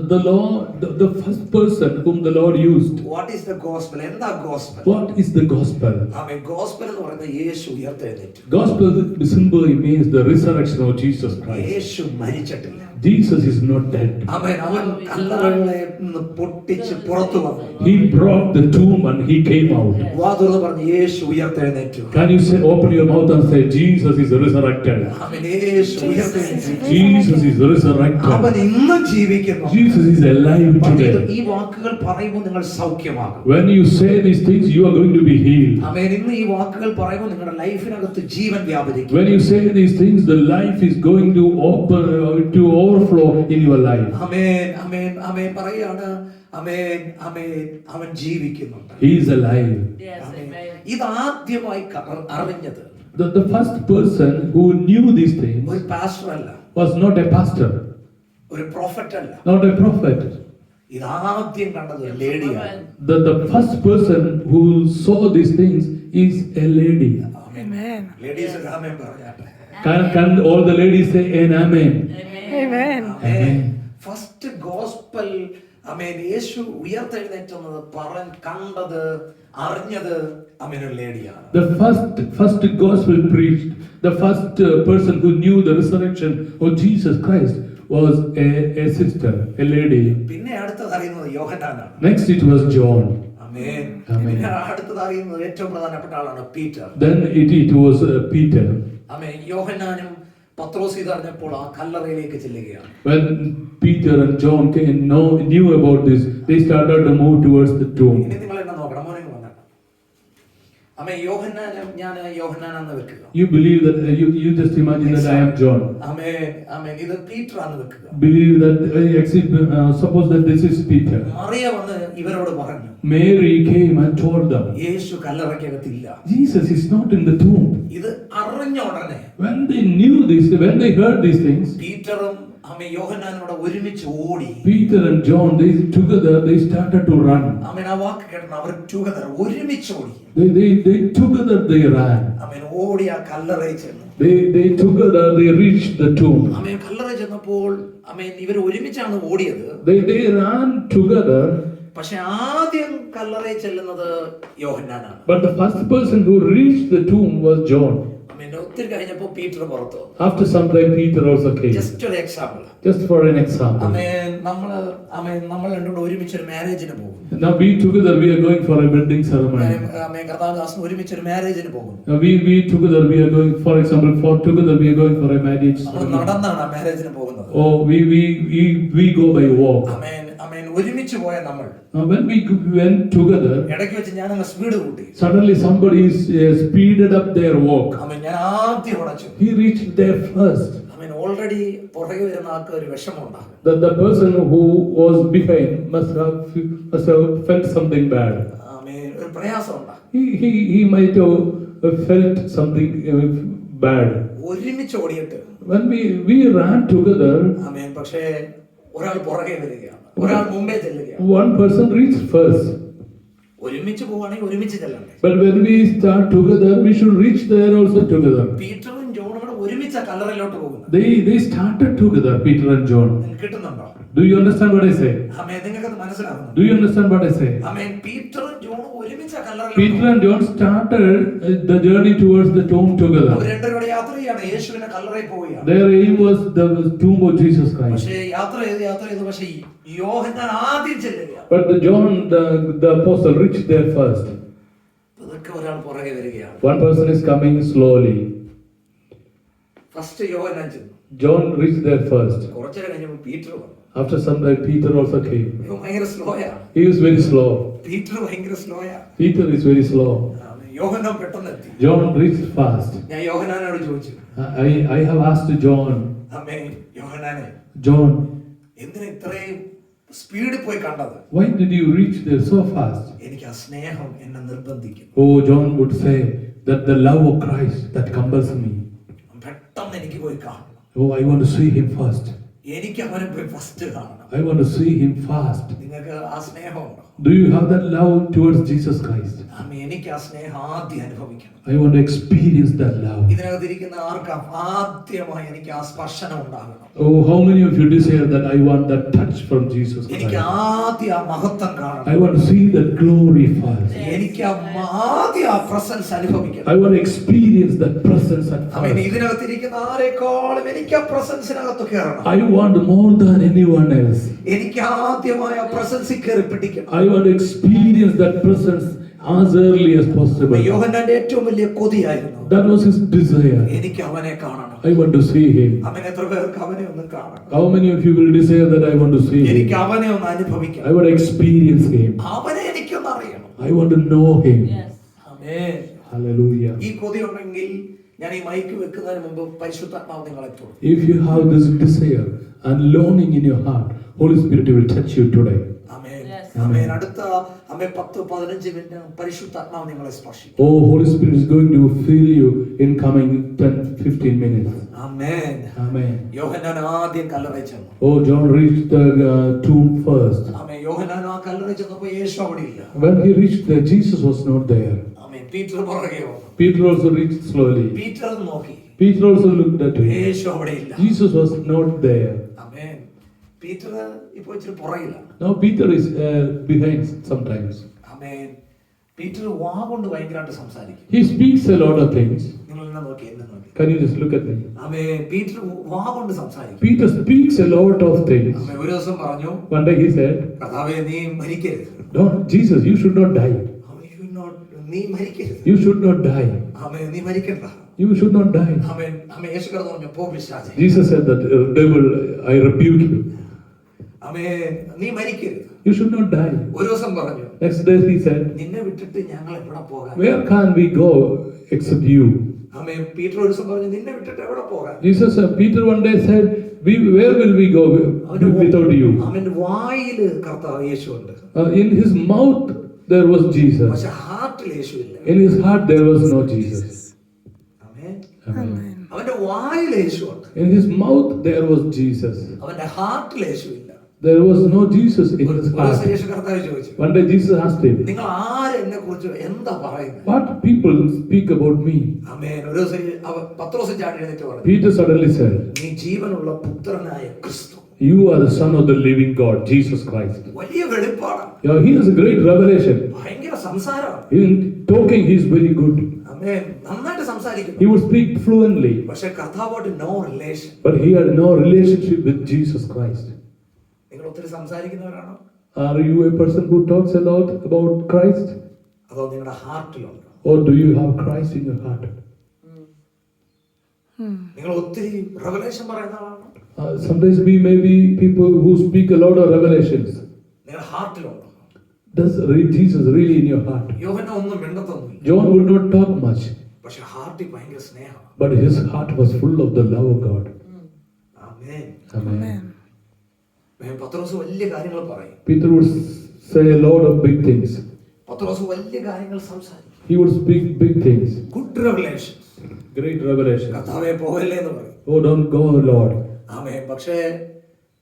The Lord, the first person whom the Lord used. What is the gospel? എന്താ gospel? What is the gospel? Amen. gospel എന്ന് പറയുന്നത് യേശു ഉയർത്തെഴുന്നേറ്റു. Gospel simply means the resurrection of Jesus Christ. യേശു മരിച്ചിട്ടില്ല. Jesus is not dead. ആമേൻ. അവൻ കല്ലറകളെ നിന്ന് പൊട്ടിച്ച് പുറത്തു വന്നു. He broke the tomb and he came out. വാ തുറന്ന് പറഞ്ഞു, യേശു ഉയർത്തെഴുന്നേറ്റു. Can you say, open your mouth and say, Jesus is resurrected. ആമേൻ. യേശു ഉയർത്തെഴുന്നേറ്റു. Jesus is resurrected. അവൻ ഇന്ന് ജീവിക്കുന്നു. Jesus is alive today. ഈ വാക്കുകൾ പറയുമ്പോൾ നിങ്ങൾ സൗഖ്യമാകും. When you say these things, you are going to be healed. ആമേൻ. ഇന്ന് ഈ വാക്കുകൾ പറയുമ്പോൾ നിങ്ങളുടെ ലൈഫിനകത്ത് ജീവൻ വ്യാപരിക്കും. When you say these things, the life is going to overflow in your life. ആമേൻ. ആമേൻ. ആമേൻ. പറയാണ്, ആമേൻ. ആമേൻ. അവൻ ജീവിക്കുന്നുണ്ട്. He is alive. ഇതാദ്യമായി അറിഞ്ഞത് The first person who knew these things ഒരു പാസ്റ്റർ അല്ല, was not a pastor, ഒരു പ്രോഫറ്റ് അല്ല. not a prophet. ഇതാദ്യം കണ്ടത് ഒരു ലേഡിയാണ്. The first person who saw these things is a lady. Amen. Ladies ആമേൻ പറഞ്ഞാട്ടെ. Can all the ladies say an amen? Amen. Amen. First gospel, ആമേൻ, യേശു ഉയർത്തെഴുന്നേറ്റുന്നത് കണ്ടത് അറിഞ്ഞത് ആമേൻ ഒരു ലേഡിയാണ്. The first gospel preached, the first person who knew the resurrection of Jesus Christ was a sister, a lady. പിന്നെ അടുത്തത് അറിയുന്നത് യോഹന്നാനാണ്. Next it was John. Amen. Amen. പിന്നെ അടുത്തത് അറിയുന്നത് ഏറ്റവും പ്രധാനപ്പെട്ട ആളാണ് Peter. Then it was Peter. ആമേൻ. യോഹന്നാനും പത്രോസ് ഇതറിഞ്ഞപ്പോൾ ആ കല്ലറയിലേക്ക് ചെല്ലുകയാണ്. When Peter and John knew about this, they started to move towards the tomb. ഇനി നിങ്ങൾ എന്നെ നോക്കണം. മോനെ വന്നേക്കാം. ആമേൻ. യോഹന്നാനെ ഞാൻ യോഹന്നാനാന്ന് വെക്കുക. You believe that, you just imagine that I am John. ആമേൻ, ആമേൻ. ഇത് പീറ്റർ ആന്ന് വെക്കുക. Believe that, suppose that this is Peter. Mariya വന്ന് ഇവരോട് പറഞ്ഞു, Mary came and told them, Yeshu കല്ലറയ്ക്കകത്തില്ല. Jesus is not in the tomb. ഇത് അറിഞ്ഞ ഉടനെ When they knew this, when they heard these things, പീറ്ററും ആമേൻ യോഹന്നാനോട് ഒരുമിച്ച് ഓടി. Peter and John, they started to run. ആമേൻ. ആ വാക്ക് കേട്ട അവർ ടുഗദർ ഒരുമിച്ച് ഓടി. They together they ran. ആമേൻ. ഓടി ആ കല്ലറയിൽ ചെന്നു. They together they reached the tomb. ആമേൻ. കല്ലറയിൽ ചെന്നപ്പോൾ ആമേൻ ഇവർ ഒരുമിച്ചാണ് ഓടിയത്. They ran together. പക്ഷെ ആദ്യം കല്ലറയിൽ ചെല്ലുന്നത് യോഹന്നാനാണ്. But the first person who reached the tomb was John. ആമേൻ. ഒത്തിരി കഴിഞ്ഞപ്പോൾ പീറ്റർ പുറത്തു വന്നു. After some time, Peter also came. Just ഒരു example. Just for an example. ആമേൻ. നമ്മൾ രണ്ടും കൂടെ ഒരുമിച്ച് ഒരു മാരേജിന് പോകും. Now we together we are going for a wedding ceremony. ആമേൻ. കർത്താവദാസൻ ഒരുമിച്ച് ഒരു മാരേജിന് പോകും. Now we together we are going, for example, together we are going for a marriage നമ്മൾ ceremony. നടന്നാണ് ആ മാരേജിന് പോകുന്നത്. Oh, we go by walk. ആമേൻ. ആമേൻ. ഒരുമിച്ച് പോയ നമ്മൾ Now when we went together, ഇടയ്ക്ക് വെച്ച് ഞാൻ അങ്ങ് സ്പീഡ് കൂട്ടി. suddenly somebody speeded up their walk. ആമേൻ. ഞാൻ ആദ്യം ഉടച്ചു. He reached there first. Amen. Already പുറകെ വരുന്ന ആൾക്ക് ഒരു വിഷമമുണ്ടാകും. The person who was behind must have felt something bad. ആമേൻ. ഒരു പ്രയാസം ഉണ്ടാകും. He might have felt something bad. ഒരുമിച്ച് ഓടിയിട്ട് When we ran together, ആമേൻ. പക്ഷേ ഒരാൾ പുറകെ വരികയാണ്, ഒരാൾ മുമ്പേ ചെല്ലുകയാണ്. one person reached first. ഒരുമിച്ച് പോവാണെങ്കിൽ ഒരുമിച്ച് ചെല്ലണ്ടേ. But when we start together, we should reach there also together. പീറ്ററും ജോണും കൂടെ ഒരുമിച്ച് ആ കല്ലറയിലോട്ട് പോകുന്നത്. They started together, Peter and John. നിങ്ങൾക്ക് കിട്ടുന്നുണ്ടോ? Do you understand what I say? ആമേൻ. നിങ്ങൾക്കത് മനസ്സിലാകുന്നു? Do you understand what I say? ആമേൻ. പീറ്ററും ജോണും ഒരുമിച്ച് ആ കല്ലറയിലോട്ട് Peter and John started the journey towards the tomb our together. രണ്ടുപേരും യാത്ര ചെയ്യാണ്. യേശുവിന്റെ കല്ലറയിൽ പോവുകയാണ്. Their aim was the tomb of Jesus Christ. പക്ഷേ യാത്ര ചെയ്ത് പക്ഷേ യോഹന്നാൻ ആദ്യം ചെല്ലുകയാണ്. But John, the apostle, reached there first. ഇതൊക്കെ ഒരാൾ പുറകെ വരികയാണ്. One person is coming slowly. First യോഹന്നാൻ ചെന്നു. John reached there first. കുറച്ചേരം കഴിഞ്ഞപ്പോൾ പീറ്റർ വന്നു. After some time, Peter also came. ഇവൻ ഭയങ്കര സ്ലോയാണ്. He is very slow. Peter ഭയങ്കര സ്ലോയാണ്. Peter is very slow. യോഹന്നാൻ പെട്ടെന്ന് എത്തി. John reached fast. ഞാൻ യോഹന്നാനോട് ചോദിച്ചു, I have asked John, ആമേൻ. യോഹന്നാനെ, John, എന്തിനാ ഇത്രയും സ്പീഡിൽ പോയി കണ്ടത്? why did you reach there so fast? എനിക്ക് ആ സ്നേഹം എന്നെ നിർബന്ധിക്കും. Oh, John would say that the love of Christ that compels me. പെട്ടെന്ന് എനിക്ക് പോയി കാണണം. Oh, I want to see him first. എനിക്ക് അവനെ പോയി ഫസ്റ്റ് കാണണം. I want to see him fast. നിങ്ങൾക്ക് ആ സ്നേഹമുണ്ടോ? Do you have that love towards Jesus Christ? ആമേൻ. എനിക്ക് ആ സ്നേഹം ആദ്യം അനുഭവിക്കണം. I want to experience that love. ഇതിനകത്തിരിക്കുന്ന ആർക്കാ ആദ്യമായി എനിക്ക് ആ സ്പർശനം ഉണ്ടാകണം? Oh, how many of you desire that I want that touch from Jesus എനിക്ക് Christ? ആദ്യം ആ മഹത്വം കാണണം. I want to see that glory first. എനിക്ക് ആദ്യം ആ പ്രസൻസ് അനുഭവിക്കണം. I want to experience that presence at amen. first. ഇതിനകത്തിരിക്കുന്ന ആരെക്കാളും എനിക്ക് ആ പ്രസൻസിനകത്ത് കയറണം. I want more than anyone else. എനിക്ക് ആദ്യമായ പ്രസൻസിൽ കയറി പിടിക്കണം. I want to experience that presence as early as possible. യോഹന്നാന്റെ ഏറ്റവും വലിയ കൊതിയായിരുന്നു, That was his desire. എനിക്ക് അവനെ കാണണം. I want to see him. അവൻ എത്ര പേർക്ക് അവനെ ഒന്ന് കാണണം? How many of you will desire that I want to see എനിക്ക് him? അവനെ ഒന്ന് അനുഭവിക്കണം. I want to experience him. അവനെ എനിക്കൊന്ന് അറിയണം. I want to know him. Amen. Hallelujah. ഈ കൊതി ഉണ്ടെങ്കിൽ ഞാൻ ഈ മൈക്ക് വെക്കുന്നതിന് മുമ്പ് പരിശുദ്ധാത്മാവ് നിങ്ങളെ തൊടും. If you have this desire and longing in your heart, Holy Spirit will touch you today. ആമേൻ. ആമേൻ. അടുത്ത 10-15 മിനിറ്റ് പരിശുദ്ധാത്മാവ് നിങ്ങളെ സ്പർശിക്കും. Oh, Holy Spirit is going to fill you in coming 10-15 minutes. Amen. Amen. യോഹന്നാൻ ആദ്യം കല്ലറയിൽ ചെന്നു. Oh, John reached the tomb first. ആമേൻ. യോഹന്നാൻ ആ കല്ലറയിൽ ചെന്നപ്പോൾ യേശു അവിടെ ഇല്ല. When he reached there, Jesus was not there. Amen. Peter പുറകെ വന്നു. Peter also reached slowly. Peter നോക്കി. Peter also looked at him. യേശു അവിടെ ഇല്ല. Jesus was not there. Amen. Peter ഇപ്പോൾ ഇച്ചിരി പുറകിലാണ്. Now Peter is behind sometimes. Amen. Peter വാ കൊണ്ട് ഭയങ്കരമായിട്ട് സംസാരിക്കും. He speaks a lot of things. നിങ്ങൾ എന്നെ നോക്കി, എന്നെ നോക്കി. Can you just look at me? Amen. Peter വാ കൊണ്ട് സംസാരിക്കും. Peter speaks a lot of things. ആമേൻ. ഒരു ദിവസം പറഞ്ഞു, One day he said, കർത്താവേ നീ മരിക്കരുത്. "Don't, Jesus, you should not die. നീ മരിക്കരുത്. You should not die. ആമേൻ. നീ മരിക്കണ്ട. You should not die." ആമേൻ. ആമേൻ. യേശു കർത്താവ് പറഞ്ഞു, പോ പിശാചേ. Jesus said that, devil, I rebuke you. നീ മരിക്കരുത്. You should not die. ഒരു ദിവസം പറഞ്ഞു, Next day he said, നിന്നെ വിട്ടിട്ട് ഞങ്ങൾ എവിടെ പോകാൻ? where can we go except you? Peter ഒരു ദിവസം പറഞ്ഞു, നിന്നെ വിട്ടിട്ട് എവിടെ പോകാൻ? Jesus, Peter one day said, where will we go without you? അവന്റെ വായില് കർത്താവ് യേശു ഉണ്ട്. In his mouth there was Jesus. പക്ഷെ ഹാർട്ടിൽ യേശു ഇല്ല. In his heart there was no Jesus. Amen. Amen. അവന്റെ വായിൽ യേശു ഉണ്ട്. In his mouth there was Jesus. അവന്റെ ഹാർട്ടിൽ യേശു ഇല്ല. There was no Jesus in his heart. യേശു കർത്താവ് ചോദിച്ചു, One day Jesus asked him, നിങ്ങൾ ആര് എന്നെ കുറിച്ച് എന്താ പറയുന്നത്? what people speak about me? ആമേൻ. ഒരു ദിവസം പത്രോസ് ചാടി എഴുന്നേറ്റ് പറഞ്ഞു, Peter suddenly said, നീ ജീവനുള്ള പുത്രനായ ക്രിസ്തു. you are the son of the living God, Jesus Christ. വലിയ വെളിപ്പാടാണ്. Yeah, he has a great revelation. ഭയങ്കര സംസാരമാണ്. In talking he is very good. ആമേൻ. നന്നായിട്ട് സംസാരിക്കുന്നു. He would speak fluently, പക്ഷെ കർത്താവായിട്ട് no relation. but he had no relationship with Jesus Christ. നിങ്ങൾ ഒത്തിരി സംസാരിക്കുന്നവരാണോ? Are you a person who talks a lot about Christ? അതോ നിങ്ങളുടെ ഹാർട്ടിലുണ്ടോ? Or do you have Christ in your heart? നിങ്ങൾ ഒത്തിരി revelation പറയുന്ന ആളാണോ? Sometimes we may be people who speak a lot of revelations. നിങ്ങളുടെ ഹാർട്ടിലുണ്ടോ? Does Jesus really in your heart? യോഹന്നാൻ ഒന്നും മിണ്ടത്തൊന്നുമില്ല. John would not talk much, പക്ഷെ ഹാർട്ടിൽ ഭയങ്കര സ്നേഹമാണ്. but his heart was full of the love of God. Amen. Amen. പത്രോസ് വലിയ കാര്യങ്ങൾ പറയും. Peter would say a lot of big things. പത്രോസ് വലിയ കാര്യങ്ങൾ സംസാരിക്കും. He would speak big things. Good revelation. Great revelation. കർത്താവേ പോകല്ലേ എന്ന് പറയും. Oh, don't go, Lord. ആമേൻ. പക്ഷേ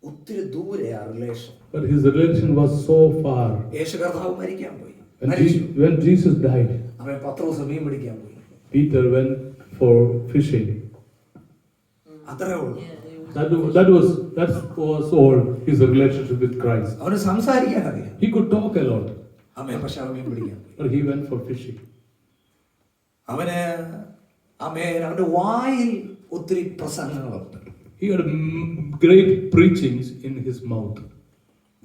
ഒത്തിരി ദൂരെയാ relation. But his relation was so far. Yesu കർത്താവ് മരിക്കാൻ പോയി. When Jesus died, ആമേൻ. പത്രോസ് മീൻ പിടിക്കാൻ പോയി. Peter went for fishing. അത്രേ ഉള്ളൂ. That was all his relationship with Christ. അവന് സംസാരിക്കാൻ അറിയാം. He could talk a lot, ആമേൻ. പക്ഷെ അവൻ മീൻ പിടിക്കാൻ പോയി. but he went for fishing. അവന് ആമേൻ. അവന്റെ വായിൽ ഒത്തിരി പ്രസംഗങ്ങളുണ്ട്. He had great preachings in his mouth.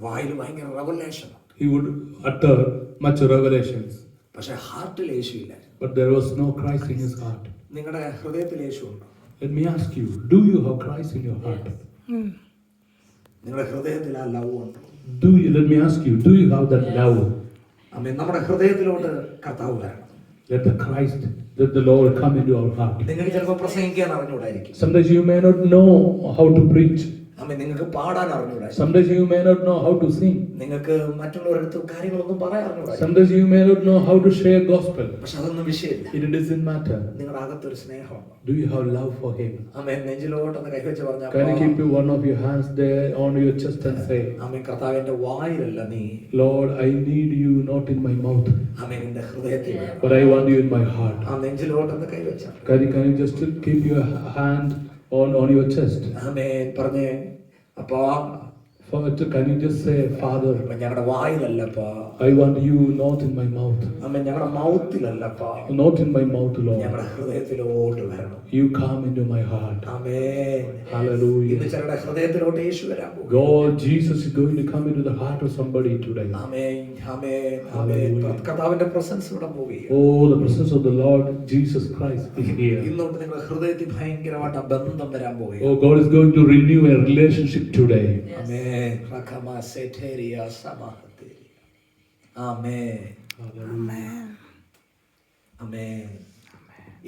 വായിൽ ഭയങ്കര revelation. He would utter much revelations, പക്ഷെ ഹാർട്ടിൽ യേശു ഇല്ല. but there was no Christ in his heart. നിങ്ങളുടെ ഹൃദയത്തിൽ യേശു ഉണ്ടോ? Let me ask you, do you have Christ in your heart? നിങ്ങളുടെ ഹൃദയത്തിൽ ആ ലവ് ഉണ്ടോ? Let me ask you, do you have that love? ആമേൻ. നമ്മുടെ ഹൃദയത്തിലോട്ട് കർത്താവ് വരണം. Let the Lord come into our heart. നിങ്ങൾക്ക് ചിലപ്പോൾ പ്രസംഗിക്കാൻ അറിഞ്ഞുകൂടായിരിക്കും. Sometimes you may not know how to preach. ആമേൻ. നിങ്ങൾക്ക് പാടാൻ അറിഞ്ഞുകൂടായിരിക്കും. Sometimes you may not know how to sing. നിങ്ങൾക്ക് മറ്റുള്ളവരടുത്ത് കാര്യങ്ങളൊന്നും പറയാൻ അറിഞ്ഞുകൂടായിരിക്കും. Sometimes you may not know how to share gospel. പക്ഷെ അതൊന്നും വിഷയമില്ല. It doesn't matter. നിങ്ങളുടെ അകത്തൊരു സ്നേഹമുണ്ട്. Do you have love for Him? ആമേൻ. നെഞ്ചിലോട്ടൊന്ന് കൈവച്ച് പറഞ്ഞാൽ Can you keep one of your hands there on your chest and say, ആമേൻ. കർത്താവിന്റെ വായിലല്ല നീ, Lord, I need you not in my mouth, ആമേൻ, നിന്റെ ഹൃദയത്തിൽ വേണം. but I want you in my heart. ആ നെഞ്ചിലോട്ടൊന്ന് കൈവച്ചാൽ Can you just keep your hand on your chest? ആമേൻ പറഞ്ഞേ. അപ്പാ, Can you just say, Father, ഞങ്ങളുടെ വായിലല്ലപ്പാ, I want you not in my mouth. ആമേൻ, ഞങ്ങളുടെ മൗത്തിലല്ലപ്പാ, Not in my mouth, Lord. ഞങ്ങളുടെ ഹൃദയത്തിലോട്ട് വരണം. You come into my heart. Amen. Hallelujah. ഇന്ന് ചിലരുടെ ഹൃദയത്തിലോട്ട് യേശു വരാൻ പോകും. God, Jesus is going to come into the heart of somebody today. ആമേൻ. ആമേൻ. ആമേൻ. കർത്താവിന്റെ presence ഇവിടെ പോവുകയാണ്. Oh, the presence of the Lord Jesus Christ is here. ഇന്നോട്ട് നിങ്ങളുടെ ഹൃദയത്തിൽ ഭയങ്കരമായിട്ട് ആ ബന്ധം വരാൻ പോവുകയാണ്. Oh, God is going to renew a relationship today. Amen. റഖമ സെറ്റേരിയ സബഹതി. Amen. Hallelujah. ആമേൻ.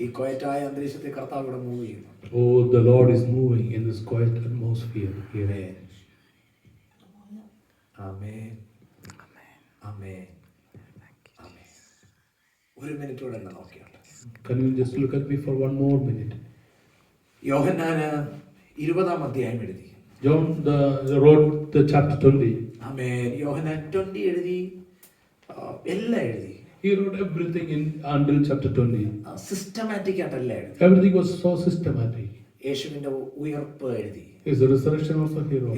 ഈ ക്വയറ്റായ അന്തരീക്ഷത്തിൽ കർത്താവ് ഇവിടെ മൂവ് ചെയ്യുന്നു. Oh, the Lord is moving in this quiet atmosphere here. ആമേൻ. ആമേൻ. ആമേൻ. ഒരു മിനിറ്റ് കൂടെ എന്നെ നോക്കിയാട്ടെ. Can you just look at me for one more minute? യോഹന്നാന് 20-ാം അധ്യായം എഴുതി. John wrote the chapter 20. ആമേൻ. യോഹന്നാൻ 20 എഴുതി, എല്ലാം എഴുതി. He wrote everything until chapter 20. Systematic ആയിട്ടല്ല എഴുതി. Everything was so systematic. യേശുവിന്റെ ഉയർപ്പ് എഴുതി. Is the resurrection also here?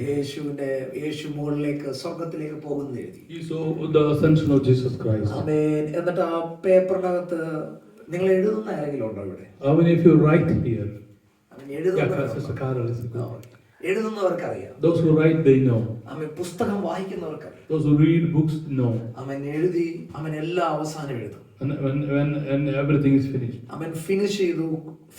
യേശു മുകളിലേക്ക് സ്വർഗത്തിലേക്ക് പോകുന്നത് എഴുതി. He saw the ascension of Jesus Christ. ആമേൻ. എന്നിട്ട് ആ പേപ്പറിനകത്ത് നിങ്ങൾ എഴുതുന്ന ആരെങ്കിലും ഉണ്ടോ ഇവിടെ? I mean, if you write here, എഴുതുന്നവർക്കറിയാം. those who write, they know. ആമേൻ. പുസ്തകം വായിക്കുന്നവർക്കറിയാം. Those who read books know. അവൻ എഴുതി, അവൻ എല്ലാം അവസാനം എഴുതും. And when everything is finished, അവൻ ഫിനിഷ് ചെയ്തു,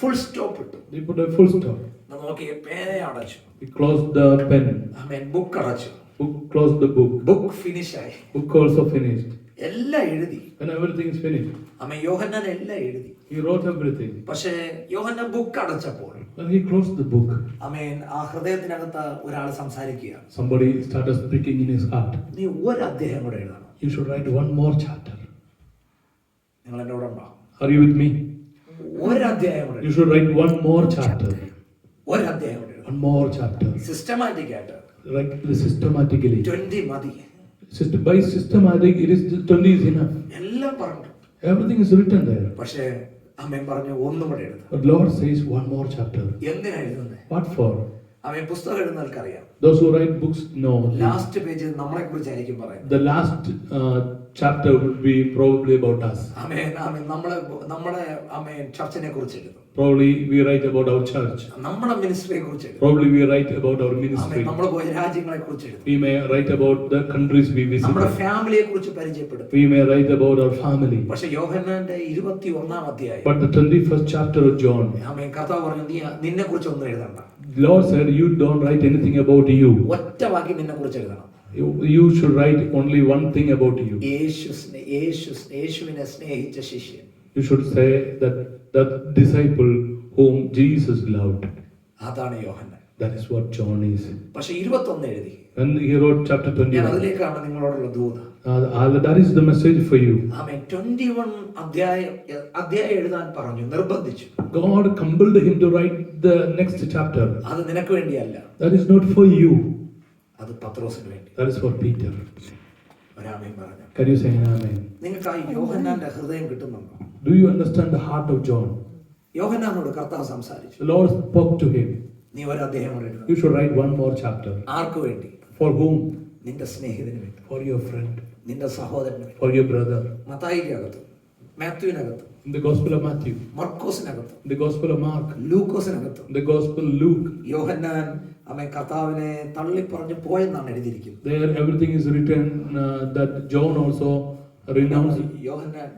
ഫുൾ സ്റ്റോപ്പ് ഇട്ടു. they put a full stop. നോക്കി, പേന അടച്ചു. He closed the pen. അവൻ ബുക്ക് അടച്ചു. Book closed the book. Book finish ആയി, Book also finished. എല്ലാം എഴുതി. And everything is finished. ആമേൻ. യോഹന്നാൻ എല്ലാം എഴുതി. He wrote everything. പക്ഷേ യോഹന്നാൻ ബുക്ക് അടച്ചപ്പോൾ When he closed the book, ആമേൻ, ആ ഹൃദയത്തിനകത്ത് ഒരാൾ സംസാരിക്കുകയാണ്. somebody started speaking in his heart. നീ ഒരു അധ്യായം കൂടെ എഴുതണം. You should write one more chapter. നിങ്ങൾ എൻ്റെ കൂടെ ഉണ്ടോ? Are you with me? ഒരു അധ്യായം കൂടെ You should write one more chapter. ഒരു അധ്യായം കൂടെ എഴുതണം. One more chapter. സിസ്റ്റമാറ്റിക് ആയിട്ട് Write systematically. 20 മതി. By systematic, it is 20 is enough. എല്ലാം പറഞ്ഞു. Everything is written there. പക്ഷേ അമ്മൻ പറഞ്ഞു ഒന്നും കൂടെ എഴുതാം. But Lord says one more chapter. എന്തിനാ എഴുതുന്നത്? What for? അവൻ പുസ്തകം എഴുതുന്നവർക്ക് അറിയാം. Those who write books know. Last page നമ്മളെ കുറിച്ചായിരിക്കും പറയുന്നത്. The last chapter would be probably about us. ആമേൻ. ആമേൻ. നമ്മളെ ആമേൻ ചർച്ചിനെ കുറിച്ച് എഴുതും. Probably we write about our church. നമ്മുടെ മിനിസ്ട്രിയെ കുറിച്ച് എഴുതും. Probably we write about our amen. ministry. നമ്മൾ പോയ രാജ്യങ്ങളെ കുറിച്ച് എഴുതും. We may write about the countries we നമ്മുടെ visit. ഫാമിലിയെ കുറിച്ച് പരിചയപ്പെടുത്തും. We may write about our family. പക്ഷെ യോഹന്നാന്റെ 21-ാം അധ്യായം But the 21st chapter of John, ആമേൻ, കർത്താവ് പറഞ്ഞു നീ നിന്നെ കുറിച്ച് ഒന്നും എഴുതണ്ട. Lord said, you don't write anything about you. ഒറ്റ വാക്കി നിന്നെ കുറിച്ച് എഴുതണം. You should write only one thing about you. യേശുവിനെ സ്നേഹിച്ച ശിഷ്യൻ. You should say that disciple whom Jesus loved. അതാണ് യോഹന്നാൻ. That is what John is. പക്ഷെ 21 എഴുതി. And he wrote chapter ഞാൻ 21. അതിലേക്കാണ് നിങ്ങളോടുള്ള ദൂത്. That is the message for you. ആമേൻ. 21 അധ്യായം എഴുതാൻ പറഞ്ഞു, നിർബന്ധിച്ചു. God compelled him to write the next chapter. അത് നിനക്ക് വേണ്ടിയല്ല, That is not for you. അത് പത്രോസിന് വേണ്ടി. That is for Peter. ഒരാമേൻ പറഞ്ഞു. Can you say an amen? നിങ്ങൾക്ക് ആ യോഹന്നാന്റെ ഹൃദയം കിട്ടുന്നുണ്ടോ? Do you understand the heart of John? യോഹന്നാനോട് കർത്താവ് സംസാരിച്ചു. The Lord spoke to him. നീ ഒരു അധ്യായം കൂടെ എഴുതണം. You should write one more chapter. ആർക്ക് വേണ്ടി? For whom? നിന്റെ സ്നേഹിതന് വേണ്ടി, For your friend. നിന്റെ സഹോദരന് വേണ്ടി. For your brother. മത്തായിക്കകത്ത്, മാത്യുവിനകത്ത്, In the Gospel of Matthew. മർക്കോസിനകത്ത്, In the Gospel of Mark. ലൂക്കോസിനകത്ത്, In the Gospel Luke. യോഹന്നാൻ അവൻ കർത്താവിനെ തള്ളിപ്പറഞ്ഞു പോയെന്നാണ് എഴുതിയിരിക്കുന്നത്. There everything is written that John also renounced. Yohannan,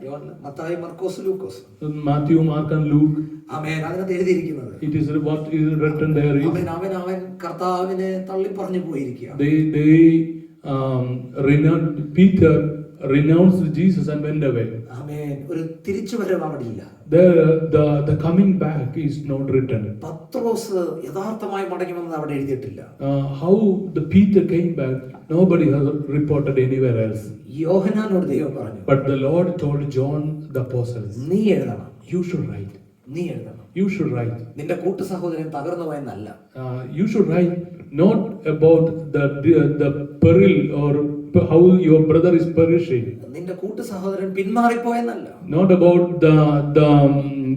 Mathai, Markose, Lukose. Matthew, Mark and Luke. ആമേൻ. അതിനകത്ത് എഴുതിയിരിക്കുന്നത് It is what is written there is അവൻ കർത്താവിനെ തള്ളിപ്പറഞ്ഞു പോയിരിക്കുക. they Peter renounced Jesus and went away. ആമേൻ. ഒരു തിരിച്ചുവരവ് അവിടെ ഇല്ല. The coming back is not written. പത്രോസ് യഥാർത്ഥമായി മടങ്ങുമെന്ന് അവിടെ എഴുതിയിട്ടില്ല. How the Peter came back, nobody has reported anywhere else. യോഹന്നാനോട് ദൈവം പറഞ്ഞു, But the Lord told John the apostle, നീ എഴുതണം. you should write. നീ എഴുതണം. You should write. നിന്റെ കൂട്ടു സഹോദരൻ തകർന്നു പോയെന്നല്ല. You should write not about the peril or how your brother is perishing. നിന്റെ കൂട്ടു സഹോദരൻ പിന്മാറിപ്പോയെന്നല്ല. Not about the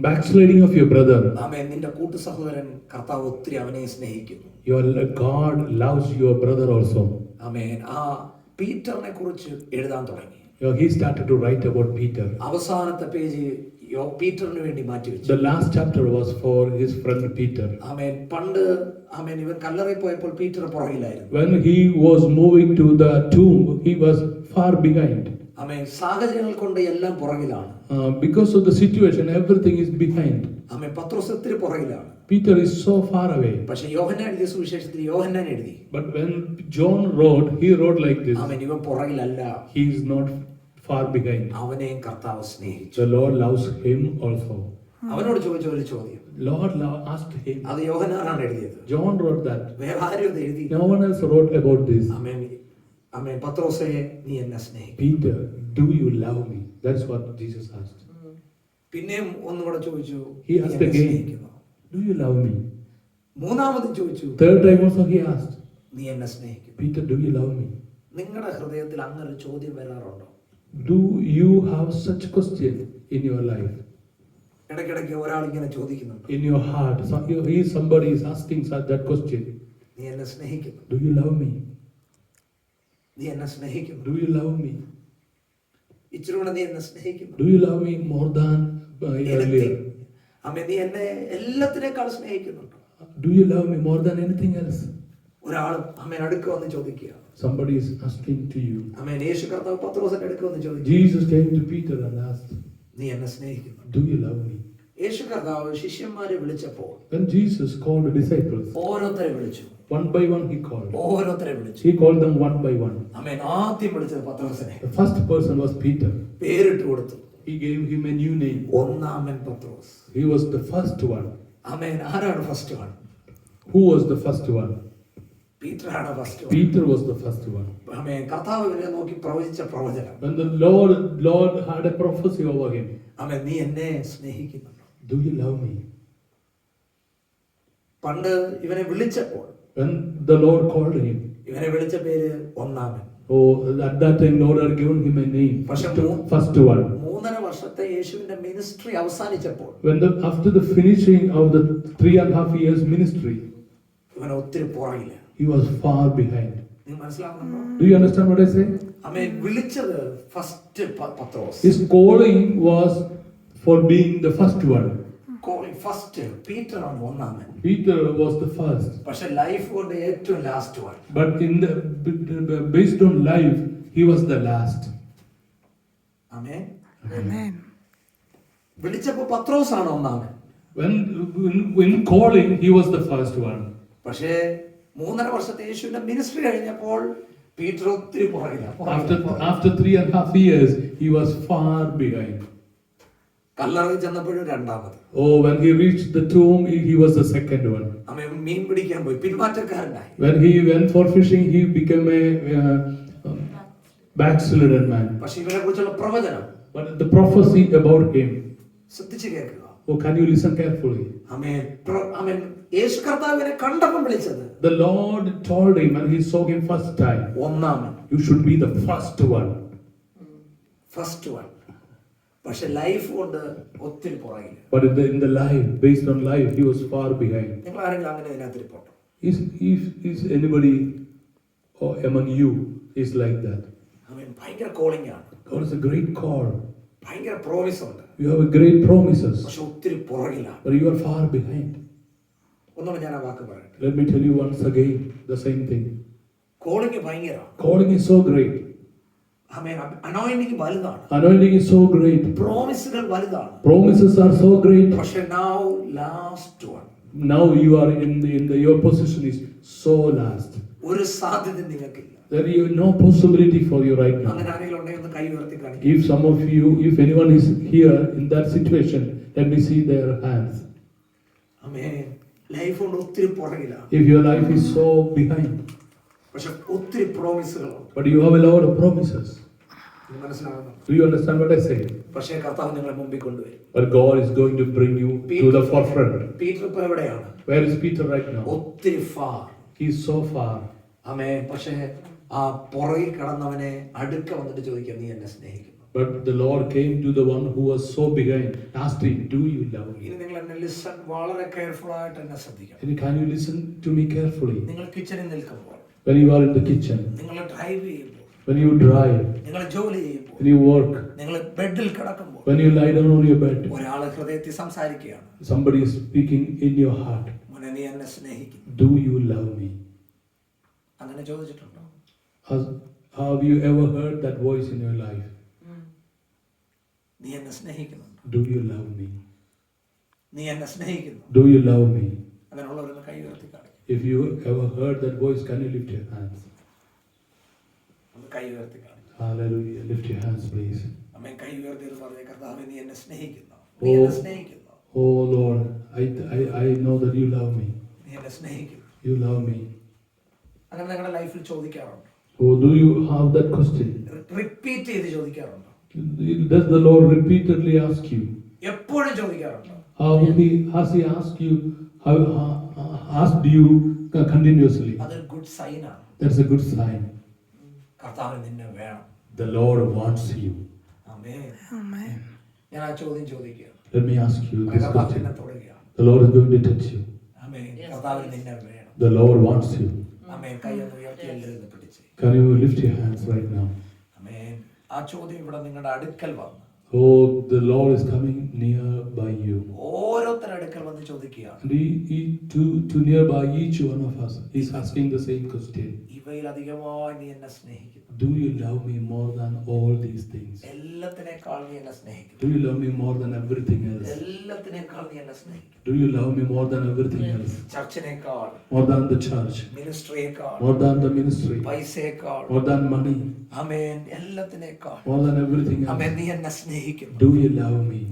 backsliding of your brother. ആമേൻ. നിന്റെ കൂട്ടു സഹോദരൻ കർത്താവ് ഒത്തിരി അവനെ സ്നേഹിക്കുന്നു. Your God loves your brother also. ആമേൻ. ആ പീറ്ററിനെ കുറിച്ച് എഴുതാൻ തുടങ്ങി. He started to write about Peter. അവസാനത്തെ പേജ് പീറ്ററിന് വേണ്ടി മാറ്റിവെച്ചു. The last chapter was for his friend Peter. ആമേൻ. പണ്ട് ആമേൻ ഇവൻ കല്ലറയിൽ പോയപ്പോൾ Peter പുറകിലായിരുന്നു. When he was moving to the tomb, he was far behind. ആമേൻ. സാഹചര്യങ്ങൾ കൊണ്ട് എല്ലാം പുറകിലാണ്. Because of the situation, everything is behind. ആമേൻ. പത്രോസ് ഒത്തിരി പുറകിലാണ്. Peter is so far away. പക്ഷെ യോഹന്നാൻ എഴുതിയ സുവിശേഷത്തിൽ യോഹന്നാൻ എഴുതി. But when John wrote, he wrote like this. ആമേൻ. ഇവൻ പുറകിലല്ല, He is not far behind. അവനെയും കർത്താവ് സ്നേഹിച്ചു. The Lord loves him also. അവനോട് ചോദിച്ച ഒരു ചോദ്യം. Lord asked him. അത് യോഹന്നാനാണ് എഴുതിയത്. John wrote that. വേറെ ആരും അത് എഴുതി. No one else wrote about this. ആമേൻ. ആമേൻ. പത്രോസേ, നീ എന്നെ സ്നേഹിക്കും. Peter, do you love me? That's what Jesus asked. പിന്നെയും ഒന്നുകൂടെ ചോദിച്ചു, He നീ asked എന്നെ again, സ്നേഹിക്കുമോ? do you love me? മൂന്നാമതും ചോദിച്ചു, Third time also he asked, നീ എന്നെ സ്നേഹിക്കും. Peter, do you love me? നിങ്ങളുടെ ഹൃദയത്തിൽ അങ്ങനെ ഒരു ചോദ്യം വരാറുണ്ടോ? Do you have such question in your life? ഇടയ്ക്കിടയ്ക്ക് ഒരാൾ ഇങ്ങനെ ചോദിക്കുന്നുണ്ട്. In your heart, somebody is asking that question. നീ എന്നെ സ്നേഹിക്കുന്നു. Do you love me? നീ എന്നെ സ്നേഹിക്കുന്നു. Do you love me? ഇച്ചിരി കൂടെ നീ എന്നെ സ്നേഹിക്കുന്നു. Do you love me more than earlier? ആമേൻ. നീ എന്നെ എല്ലാത്തിനേക്കാൾ സ്നേഹിക്കുന്നുണ്ടോ? Do you love me more than anything else? ഒരാൾ ആമേൻ അടുക്ക വന്ന് ചോദിക്കുക. Somebody is asking to you. ആമേൻ. യേശു കർത്താവ് പത്രോസിന്റെ അടുക്ക വന്ന് ചോദിച്ചു, Jesus came to Peter and asked, നീ എന്നെ സ്നേഹിക്കുന്നു. do you love me? യേശു കർത്താവ് ശിഷ്യന്മാരെ വിളിച്ചപ്പോൾ When Jesus called the disciples, ഓരോരുത്തരെ വിളിച്ചു. one by one he called. ഓരോരുത്തരെ വിളിച്ചു. He called them one by one. ആമേൻ. ആദ്യം വിളിച്ചത് പത്രോസിനെ. The first person was Peter. പേരിട്ട് കൊടുത്തു. He gave him a new name. ഒന്നാമൻ പത്രോസ്. He was the first one. ആമേൻ. ആരാണ് first one? Who was the first one? Peter ആണ് first one. Peter was the first one. ആമേൻ. കർത്താവ് ഇവനെ നോക്കി പ്രവചിച്ച പ്രവചനം. When the Lord had a prophecy over him. ആമേൻ. നീ എന്നെ സ്നേഹിക്കുന്നുണ്ടോ? Do you love me? പണ്ട് ഇവനെ വിളിച്ചപ്പോൾ When the Lord called him, ഇവനെ വിളിച്ച പേര് ഒന്നാമൻ. oh, at that time Lord had given him a name. First one. 3.5 വർഷത്തെ യേശുവിന്റെ ministry അവസാനിച്ചപ്പോൾ After the finishing of the 3.5 years ministry, ഇവൻ ഒത്തിരി പുറകില്ല. he was far behind. നിങ്ങൾ മനസ്സിലാവുന്നുണ്ടോ? Do you understand what I say? Amen. വിളിച്ചത് first Pathros. His calling was for being the first one. Calling first Peter ആണ് ഒന്നാമൻ. Peter was the first. പക്ഷെ life കൊണ്ട് ഏറ്റവും last one. But based on life, he was the last. Amen. Amen. വിളിച്ചപ്പോൾ പത്രോസ് ആണ് ഒന്നാമൻ. When calling, he was the first one. പക്ഷേ 3.5 വർഷത്തെ യേശുവിന്റെ മിനിസ്ട്രി കഴിഞ്ഞപ്പോൾ പീറ്റർ ഒത്തിരി പുറകില്ല. After 3.5 years, he was far behind. കല്ലറയിൽ ചെന്നപ്പോഴും രണ്ടാമത്. Oh, when he reached the tomb, he was the second one. ആമേൻ. മീൻ പിടിക്കാൻ പോയി, പിന്മാറ്റക്കാരനായി. When he went for fishing, he became a backslidden man. പക്ഷെ ഇവനെ കുറിച്ചുള്ള പ്രവചനം But the prophecy about him, ശ്രദ്ധിച്ചു കേൾക്കുക. oh, can you listen carefully? ആമേൻ. ആമേൻ. യേശു കർത്താവിനെ കണ്ടപ്പോൾ വിളിച്ചത് The Lord told him when he saw him first time, ഒന്നാമൻ. you should be the first one. First one. പക്ഷെ ലൈഫ് കൊണ്ട് ഒത്തിരി പുറകില്ല. But in the life, based on life, he was far behind. നിങ്ങൾ ആരെങ്കിലും അങ്ങനെ ഇതിനകത്ത് report? Is anybody among you is like that? ആമേൻ. ഭയങ്കര calling ആണ്. God is a great call. ഭയങ്കര പ്രോമിസ് ഉണ്ട്. You have a great promises, പക്ഷെ ഒത്തിരി പുറകിലാണ്. but you are far behind. ഒന്നുകൂടെ ഞാൻ ആ വാക്ക് പറയട്ടെ. Let me tell you once again the same thing. Calling ഭയങ്കരമാണ്. Calling is so great. Amen. Anointing വലുതാണ്. Anointing is so great. പ്രോമിസുകൾ വലുതാണ്. Promises are so great. പക്ഷെ now last one. Now you are your position is so last. ഒരു സാധ്യത നിങ്ങൾക്കില്ല. There is no possibility for you right now. അങ്ങനെ ആരെങ്കിലും ഉണ്ടെങ്കിൽ ഒന്ന് കൈ ഉയർത്തി കാണിക്കുക. If some of you, if anyone is here in that situation, let me see their hands. Amen. Life കൊണ്ട് ഒത്തിരി പുറകിലാണ്. If your life is so behind, പക്ഷെ ഒത്തിരി പ്രോമിസുകളുണ്ട്. but you have a lot of promises. ഇത് മനസ്സിലാകുന്നു? Do you understand what I say? പക്ഷേ കർത്താവ് നിങ്ങളെ മുമ്പിൽ കൊണ്ടുവരും. But God is going to bring you to the forefront. Peter ഇപ്പൊ എവിടെയാണ്? Where is Peter right now? ഒത്തിരി far. He is so far. ആമേൻ. പക്ഷേ ആ പുറകിൽ കടന്നവനെ അടുക്ക വന്നിട്ട് ചോദിക്കുക, നീ എന്നെ സ്നേഹിക്കുന്നു? But the Lord came to the one who was so behind, asked him, do you love me? ഇനി നിങ്ങൾ എന്നെ ലിസൺ, വളരെ കെയർഫുൾ ആയിട്ട് എന്നെ ശ്രദ്ധിക്കണം. And can you listen to me carefully? നിങ്ങൾ കിച്ചണിൽ നിൽക്കുമ്പോൾ, When you are in the kitchen, നിങ്ങൾ ഡ്രൈവ് ചെയ്യുമ്പോൾ, when you drive, നിങ്ങൾ ജോലി ചെയ്യുമ്പോൾ, when you work, നിങ്ങൾ ബെഡിൽ കിടക്കുമ്പോൾ, when you lie down on your bed, ഒരാൾ ഹൃദയത്തിൽ സംസാരിക്കുകയാണ്. somebody is speaking in your heart. മോനെ, നീ എന്നെ സ്നേഹിക്കുന്നു? Do you love me? അങ്ങനെ ചോദിച്ചിട്ടുണ്ടോ? Have you ever heard that voice in your life? നീ എന്നെ സ്നേഹിക്കുന്നുണ്ടോ? Do you love me? നീ എന്നെ സ്നേഹിക്കുന്നു? Do you love me? അങ്ങനെയുള്ളവരൊന്ന് കൈ ഉയർത്തി കാണിക്കും. If you ever heard that voice, can you lift your hands? ഒന്ന് കൈ ഉയർത്തി കാണിക്കും. Hallelujah. Lift your hands, please. അമ്മേ, കൈ ഉയർത്തി പറഞ്ഞ കർത്താവേ, നീ എന്നെ സ്നേഹിക്കുന്നു? നീ എന്നെ സ്നേഹിക്കുന്നു? Oh Lord, I know that you love me. നീ എന്നെ സ്നേഹിക്കുന്നു? You love me. അങ്ങനെ നിങ്ങളുടെ ലൈഫിൽ ചോദിക്കാറുണ്ട്? Oh, do you have that question? Repeat ചെയ്ത് ചോദിക്കാറുണ്ടോ? Does the Lord repeatedly ask you? എപ്പോഴും ചോദിക്കാറുണ്ടോ? Has He asked you? Asked you continuously? അതൊരു ഗുഡ് സൈൻ ആണ്. That's a good sign. കർത്താവ് നിന്നെ വേണം. The Lord wants you. Amen. Amen. ഞാൻ ആ ചോദ്യം ചോദിക്കുക. Let me ask you this കർത്താവ് question. നിന്നെ തൊടുക. The Lord is going to touch you. ആമേൻ. കർത്താവ് നിന്നെ വേണം. The Lord wants you. ആമേൻ. കൈ ഒന്ന് ഉയർത്തി എല്ലാവരും പിടിച്ച്. Can you lift your hands right now? ആമേൻ. ആ ചോദ്യം ഇവിടെ നിങ്ങളുടെ അടുക്കൽ വന്നു. Oh, the Lord is coming near by you. ഓരോരുത്തരുടെ അടുക്കൽ വന്ന് ചോദിക്കുകയാണ്, And to nearby each one of us, He's asking the same question. ഇവയിലധികമായി നീ എന്നെ സ്നേഹിക്കുന്നു? Do you love me more than all these things? എല്ലാത്തിനേക്കാൾ നീ എന്നെ സ്നേഹിക്കുന്നു? Do you love me more than everything else? എല്ലാത്തിനേക്കാൾ നീ എന്നെ സ്നേഹിക്കുന്നു? Do you love me more than everything else? ചർച്ചിനേക്കാൾ, More than the church? മിനിസ്ട്രിയേക്കാൾ, More than the ministry? പൈസയേക്കാൾ, More than money? Amen, എല്ലാത്തിനേക്കാൾ More than everything amen else? നീ എന്നെ സ്നേഹിക്കുന്നു? Do you love me?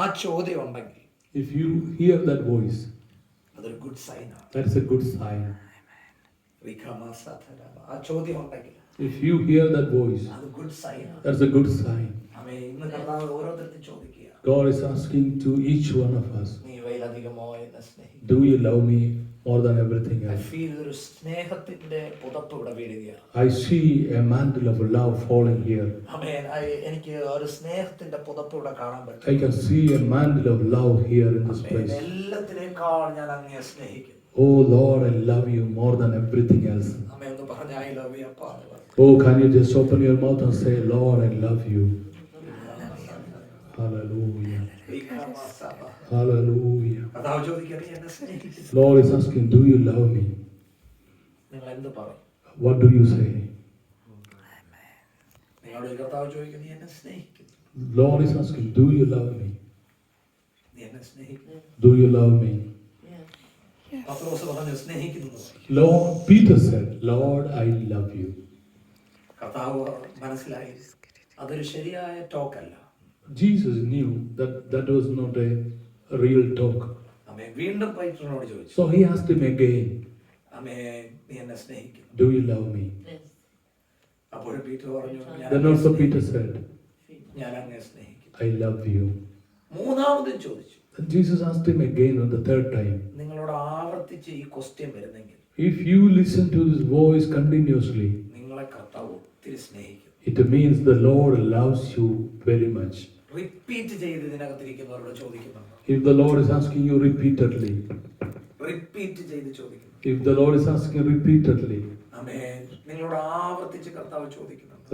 ആ ചോദ്യം ഉണ്ടെങ്കിൽ If you hear that voice, അതൊരു good sign ആണ്. that's a good sign. ആ ചോദ്യം ഉണ്ടെങ്കിൽ If you hear that voice, അത് ഗുഡ് സൈൻ ആണ്. that's a good sign. ആമേൻ. ഇന്ന് കർത്താവ് ഓരോരുത്തരും ചോദിക്കുക, God is asking to each one of us, നീ ഇവയിലധികമായി എന്നെ സ്നേഹിക്കുന്നു? do you love me more than everything I else? feel ഒരു സ്നേഹത്തിന്റെ പുതപ്പ് ഇവിടെ വീഴുകയാണ്. I see a mantle of love falling here. ആമേൻ. എനിക്ക് ഒരു സ്നേഹത്തിന്റെ പുതപ്പ് ഇവിടെ കാണാൻ പറ്റും. I can see a mantle of love here in this amen. place. എല്ലാത്തിനേക്കാൾ ഞാൻ അങ്ങയെ സ്നേഹിക്കുന്നു. Oh Lord, I love you more than everything else. ആമേൻ. ഒന്ന് പറഞ്ഞ I love you അപ്പാ. Oh, can you just open your mouth and say, Lord, I love you. Hallelujah. Hallelujah. കർത്താവ് ചോദിക്കുക, നീ എന്നെ സ്നേഹിക്കുന്നു? Lord is asking, do you love me? നിങ്ങൾ എന്ത് പറയും? What do you say? നിങ്ങളോട് കർത്താവ് ചോദിക്കുക, നീ എന്നെ സ്നേഹിക്കുന്നു? Lord is asking, do you love me? നീ എന്നെ സ്നേഹിക്കുന്നു? Do you love me? പത്രോസ് പറഞ്ഞു, സ്നേഹിക്കുന്നു എന്ന് പറയും. Lord, Peter said, Lord, I love you. കർത്താവ് മനസ്സിലായി, അതൊരു ശരിയായ ടോക്കല്ല. Jesus knew that that was not a real talk. ആമേൻ. വീണ്ടും പൈറ്ററിനോട് ചോദിച്ചു, So he asked him again, ആമേൻ, നീ എന്നെ സ്നേഹിക്കുന്നു? do you love me? അപ്പോൾ പീറ്റർ പറഞ്ഞു, Then also Peter said, ഞാൻ അങ്ങയെ സ്നേഹിക്കുന്നു. I love you. മൂന്നാമതും ചോദിച്ചു. And Jesus asked him again on the third time. നിങ്ങളോട് ആവർത്തിച്ച് ഈ ക്വസ്റ്റ്യൻ വരുന്നെങ്കിൽ If you listen to this voice continuously, നിങ്ങളെ കർത്താവ് ഒത്തിരി സ്നേഹിക്കുന്നു. it means the Lord loves you very much. Repeat ചെയ്ത് ഇതിനകത്തിരിക്കുന്നവരോട് ചോദിക്കുന്നുണ്ട്. If the Lord is asking you repeatedly, repeat ചെയ്ത് ചോദിക്കുന്നു. if the Lord is asking repeatedly, ആമേൻ. നിങ്ങളോട് ആവർത്തിച്ച് കർത്താവ് ചോദിക്കുന്നുണ്ട്.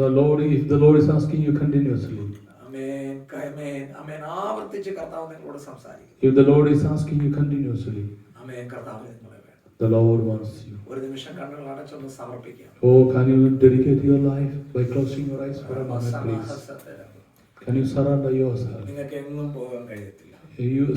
if the Lord is asking you continuously, ആമേൻ. ആമേൻ. ആമേൻ. ആവർത്തിച്ച് കർത്താവ് നിങ്ങളോട് സംസാരിക്കുന്നു. if the Lord is asking you continuously, ആമേൻ. കർത്താവ് നിങ്ങളെ വേണം. the Lord wants you. ഒരു നിമിഷം കണ്ണുകൾ അടച്ചൊന്ന് സമർപ്പിക്കാം. Oh, can you dedicate your life by closing your eyes for a moment, please? Can you surrender yourself? നിങ്ങൾക്ക് എങ്ങും പോകാൻ കഴിയത്തില്ല.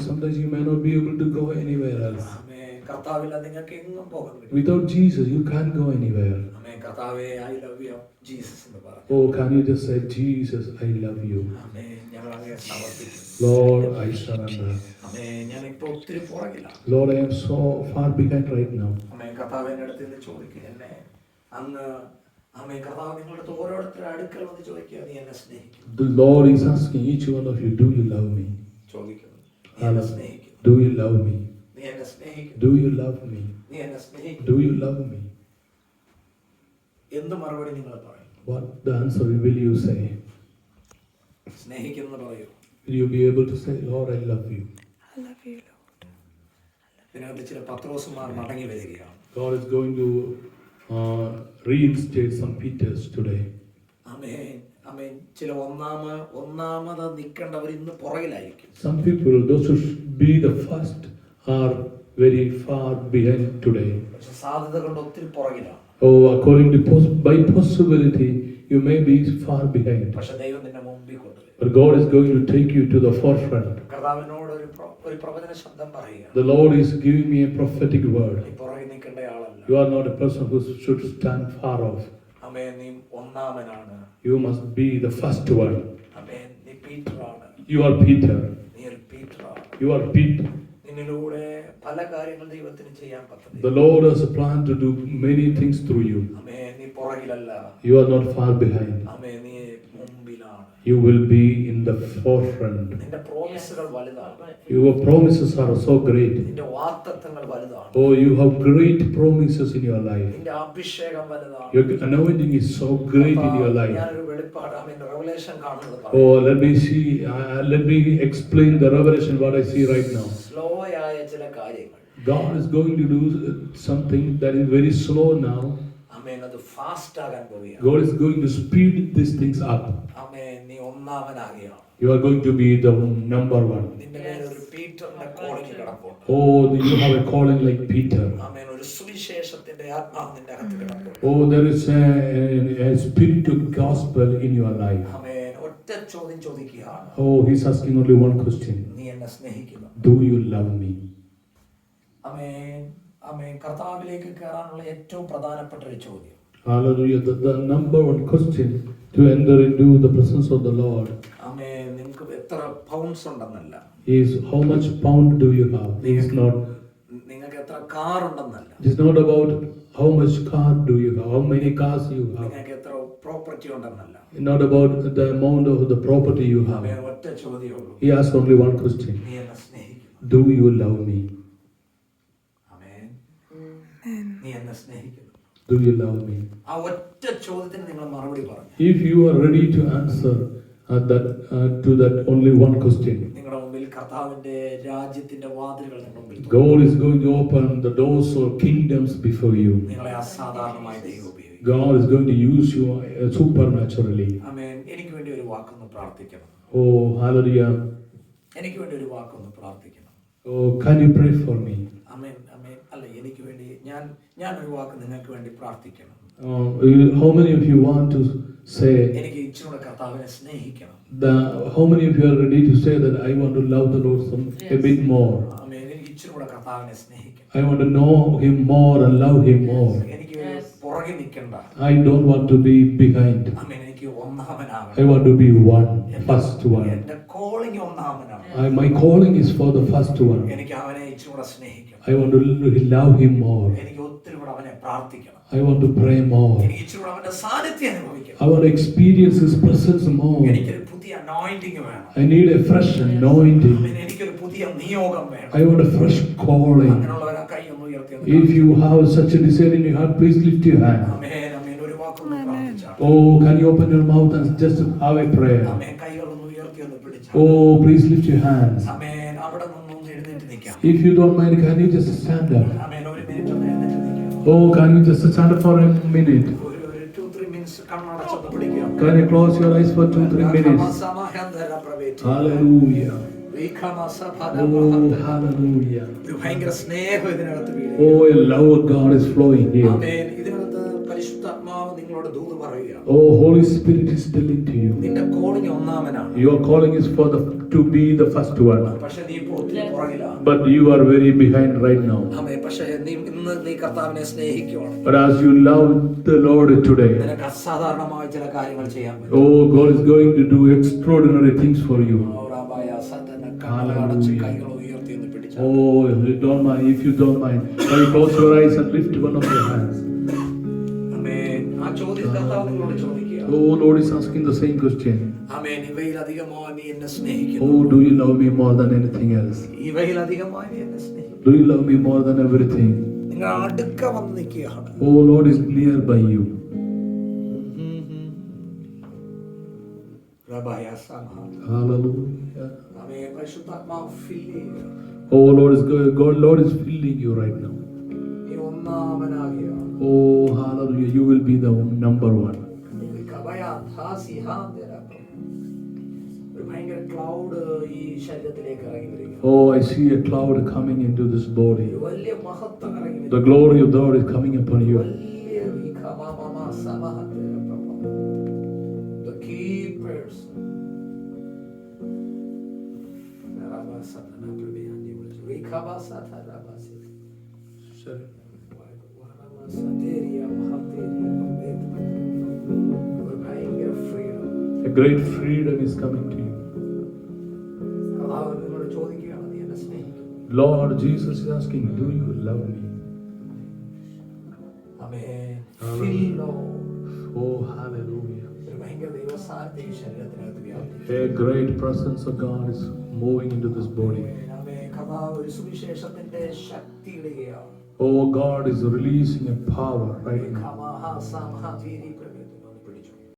Sometimes you may not be able to go anywhere else. ആമേൻ. കർത്താവില്ല നിങ്ങൾക്ക് എങ്ങും പോകാൻ കഴിയും. Without Jesus, you can't go anywhere. ആമേൻ. കർത്താവേ, I love you Jesus എന്ന് പറഞ്ഞു. Oh, can you just say, Jesus, I love you. ആമേൻ. ഞങ്ങൾ അങ്ങയെ സമർപ്പിക്കുന്നു. Lord, I surrender. ആമേൻ. ഞാൻ ഇപ്പോൾ ഒത്തിരി പുറകിലാണ്. Lord, I am so far behind right now. ആമേൻ. കർത്താവിന്റെ അടുത്ത് നിന്ന് ചോദിക്കുക, എന്നെ അങ്ങ് ആമേൻ. കർത്താവ് നിങ്ങളുടെ അടുത്ത് ഓരോരുത്തരുടെ അടുക്കൽ വന്ന് ചോദിക്കുക, നീ എന്നെ സ്നേഹിക്കുന്നു? The Lord is asking each one of you, do you love me? ചോദിക്കുന്നു. നീ എന്നെ സ്നേഹിക്കുന്നു? Do you love me? നീ എന്നെ സ്നേഹിക്കുന്നു? Do you love me? നീ എന്നെ സ്നേഹിക്കുന്നു? Do you love me? എന്ത് മറുപടി നിങ്ങൾ പറയും? What the answer will you say? സ്നേഹിക്കുന്നു പറയൂ. Will you be able to say, Lord, I love you? I love you, Lord. ഇതിനകത്ത് ചില പത്രോസുമാർ മടങ്ങി വരികയാണ്. God is going to reinstate some Peters today. ആമേൻ. ആമേൻ. ചില ഒന്നാമത് നിൽക്കേണ്ടവർ ഇന്ന് പുറകിലായിരിക്കും. Some people, those who should be the first, are very far behind today. പക്ഷെ സാധ്യത കൊണ്ട് ഒത്തിരി പുറകിലാണ്. Oh, according to by possibility, you may be far behind. പക്ഷെ ദൈവം നിന്നെ മുമ്പിൽ കൊണ്ടുവരും. But God is going to take you to the forefront. കർത്താവിനോട് ഒരു പ്രവചന ശബ്ദം പറയുക. The Lord is giving me a prophetic word. നീ പുറകിൽ നിൽക്കേണ്ട ആളല്ല. You are not a person who should stand far off. ആമേൻ. നീ ഒന്നാമനാണ്. You must be the first one. ആമേൻ. നീ പീറ്ററാണ്. You are Peter. നീ ഒരു പീറ്ററാണ്. You are Peter. നിന്നിലൂടെ പല കാര്യങ്ങൾ ദൈവത്തിന് ചെയ്യാൻ പറ്റും. The Lord has a plan to do many things through you. ആമേൻ. നീ പുറകിലല്ല. You are not far behind. ആമേൻ. നീ മുമ്പിലാണ്. You will be in the forefront. നിന്റെ പ്രോമിസുകൾ വലുതാണ്. Your promises are so great. നിന്റെ വാഗ്ദത്തങ്ങൾ വലുതാണ്. Oh, you have great promises in your life. നിന്റെ അഭിഷേകം വലുതാണ്. Your anointing is so great in your life. ഞാനൊരു വെളിപ്പാട് ആമേൻ റെവലേഷൻ കാണുന്നത് Oh, let me see. Let me explain the revelation what I see right now. Slow ആയ ചില കാര്യങ്ങൾ God is going to do something that is very slow now. ആമേൻ അത് fast ആകാൻ പോവുകയാണ്. God is going to speed these things up. ആമേൻ നീ ഒന്നാമനാകുകയാണ്. You are going to be the number one. നിന്റെ മേൽ ഒരു പീറ്ററിന്റെ കോളിംഗ് കിടപ്പുണ്ട്. Oh, you have a calling like Peter. ആമേൻ ഒരു സുവിശേഷത്തിന്റെ ആത്മാവ് നിന്റെ അകത്ത് കിടപ്പുണ്ട്. Oh, there is a spirit of gospel in your life. ആമേൻ ഒറ്റ ചോദ്യം ചോദിക്കുകയാണ്. Oh, he's asking only one question. നീ എന്നെ സ്നേഹിക്കുന്നു? Do you love me? ആമേൻ ആമേൻ കർത്താവിലേക്ക് കയറാനുള്ള ഏറ്റവും പ്രധാനപ്പെട്ട ഒരു ചോദ്യം. Hallelujah. The number one question to enter into the presence of the Lord ആമേൻ നിങ്ങൾക്ക് എത്ര pounds ഉണ്ടെന്നല്ല, is how much pound do you have? It's not. നിങ്ങൾക്ക് എത്ര car ഉണ്ടെന്നല്ല, It's not about how much car do you have, how many cars you have. നിങ്ങൾക്ക് എത്ര property ഉണ്ടെന്നല്ല. Not about the amount of the property you have. ആമേൻ ഒറ്റ ചോദ്യമേ ഉള്ളൂ. He asks only one question. നീ എന്നെ സ്നേഹിക്കുന്നു? Do you love me? ആമേൻ നീ എന്നെ സ്നേഹിക്കുന്നു? Do you love me? ആ ഒറ്റ ചോദ്യത്തിന് നിങ്ങൾ മറുപടി പറഞ്ഞു. If you are ready to answer to that only one question, നിങ്ങളുടെ മുമ്പിൽ കർത്താവിന്റെ രാജ്യത്തിന്റെ വാതിലുകൾ നിങ്ങളുടെ മുമ്പിൽ തുറക്കും. God is going to open the doors of kingdoms before you. നിങ്ങളെ അസാധാരണമായി ദൈവം ഉപയോഗിക്കും. God is going to use you supernaturally. ആമേൻ എനിക്ക് വേണ്ടി ഒരു വാക്കൊന്ന് പ്രാർത്ഥിക്കണം. Oh, hallelujah. എനിക്ക് വേണ്ടി ഒരു വാക്കൊന്ന് പ്രാർത്ഥിക്കണം. Oh, can you pray for me? ആമേൻ ആമേൻ അല്ല എനിക്ക് വേണ്ടി ഞാൻ ഒരു വാക്ക് നിങ്ങൾക്ക് വേണ്ടി പ്രാർത്ഥിക്കണം. How many of you want to say എനിക്ക് ഇച്ചിരൂടെ കർത്താവിനെ സ്നേഹിക്കണം. how many of you are ready to say that I want to love the Lord a bit more? ആമേൻ എനിക്ക് ഇച്ചിരൂടെ കർത്താവിനെ സ്നേഹിക്കണം. I want to know him more and love him more. എനിക്ക് പുറകെ നിൽക്കണ്ട. I don't want to be behind. ആമേൻ എനിക്ക് ഒന്നാമനാകണം. I want to be one, first one. എന്റെ calling ഒന്നാമനാണ്. My calling is for the first one. എനിക്ക് അവനെ ഇച്ചിരൂടെ സ്നേഹിക്കണം. I want to love him more. എനിക്ക് ഒത്തിരി കൂടെ അവനെ പ്രാർത്ഥിക്കണം. I want to pray more. എനിക്ക് ഇച്ചിരൂടെ അവന്റെ സാന്നിധ്യം അനുഭവിക്കണം. I want to experience his presence more. എനിക്കൊരു പുതിയ anointing വേണം. I need a fresh anointing. എനിക്കൊരു പുതിയ നിയോഗം വേണം. I want a fresh calling. അങ്ങനെയുള്ളവരെ കൈ ഒന്ന് ഉയർത്തി. If you have such a desire in your heart, please lift your hand. ആമേൻ ആമേൻ ഒരു വാക്കൊന്ന് പ്രാർത്ഥിച്ചാൽ. Oh, can you open your mouth and just have a prayer? ആമേൻ കൈകളൊന്ന് ഉയർത്തി ഒന്ന് പിടിച്ചാൽ. Oh, please lift your hands. ആമേൻ അവിടെ നിന്നൊന്ന് എഴുന്നേറ്റ് നിൽക്കാം. If you don't mind, can you just stand up? ആമേൻ ഒരു മിനിറ്റ് ഒന്ന് എഴുന്നേറ്റ് നിൽക്കാം. Oh, can you just stand up for a minute? ഒരു 2-3 മിനിറ്റ്സ് കണ്ണടച്ചൊന്ന് പിടിക്കാം. Can you close your eyes for 2-3 minutes? Hallelujah. Oh, hallelujah. ഒരു ഭയങ്കര സ്നേഹം ഇതിനകത്ത് വീഴും. Oh, a love of God is flowing here. ആമേൻ ഇതിനകത്ത് പരിശുദ്ധാത്മാവ് നിങ്ങളോട് ദൂത് പറയുകയാണ്. Oh, Holy Spirit is telling to you. നിന്റെ calling ഒന്നാമനാണ്. Your calling is to be the first one. പക്ഷേ നീ ഇപ്പോൾ ഒത്തിരി പുറകിലാണ്. But you are very behind right now. ആമേൻ പക്ഷേ ഇന്ന് നീ കർത്താവിനെ സ്നേഹിക്കുകയാണ്. But as you love the Lord today, നിനക്ക് അസാധാരണമായ ചില കാര്യങ്ങൾ ചെയ്യാൻ പറ്റും. oh, God is going to do extraordinary things for you. കൈകൾ ഉയർത്തി ഒന്ന് പിടിച്ചാൽ. Oh, you don't mind. If you don't mind, can you close your eyes and lift one of your hands? ആമേൻ ആ ചോദ്യം കർത്താവ് നിങ്ങളോട് ചോദിക്കുക. Oh, Lord is asking the same question. ആമേൻ ഇവയിലധികമായി നീ എന്നെ സ്നേഹിക്കുന്നു. Oh, do you love me more than anything else? ഇവയിലധികമായി നീ എന്നെ സ്നേഹിക്കുന്നു. Do you love me more than everything? നിങ്ങൾ അടുക്ക വന്ന് നിൽക്കുകയാണ്. Oh, Lord is near by you. Hallelujah. ആമേൻ പരിശുദ്ധാത്മാവ് ഫിൽ ചെയ്യുക. Oh, Lord is good. Lord is filling you right now. നീ ഒന്നാമനാകുകയാണ്. Oh, hallelujah. You will be the number one. ഒരു ഭയങ്കര cloud ഈ ശരീരത്തിലേക്ക് ഇറങ്ങി വരിക. Oh, I see a cloud coming into this body. ഒരു വലിയ മഹത്വം ഇറങ്ങി വരിക. The glory of God is coming upon you. The keepers. A great freedom is coming to you. Lord Jesus is asking, do you love me? Amen. Feel Lord. Oh, hallelujah. ഒരു ഭയങ്കര ദൈവസാന്നിധ്യം ഈ ശരീരത്തിനകത്ത് വ്യാപിക്കുന്നു. A great presence of God is moving into this body. ആമേൻ. കർത്താവ് ഒരു സുവിശേഷത്തിന്റെ ശക്തി ഇടുകയാണ്. Oh, God is releasing a power right now.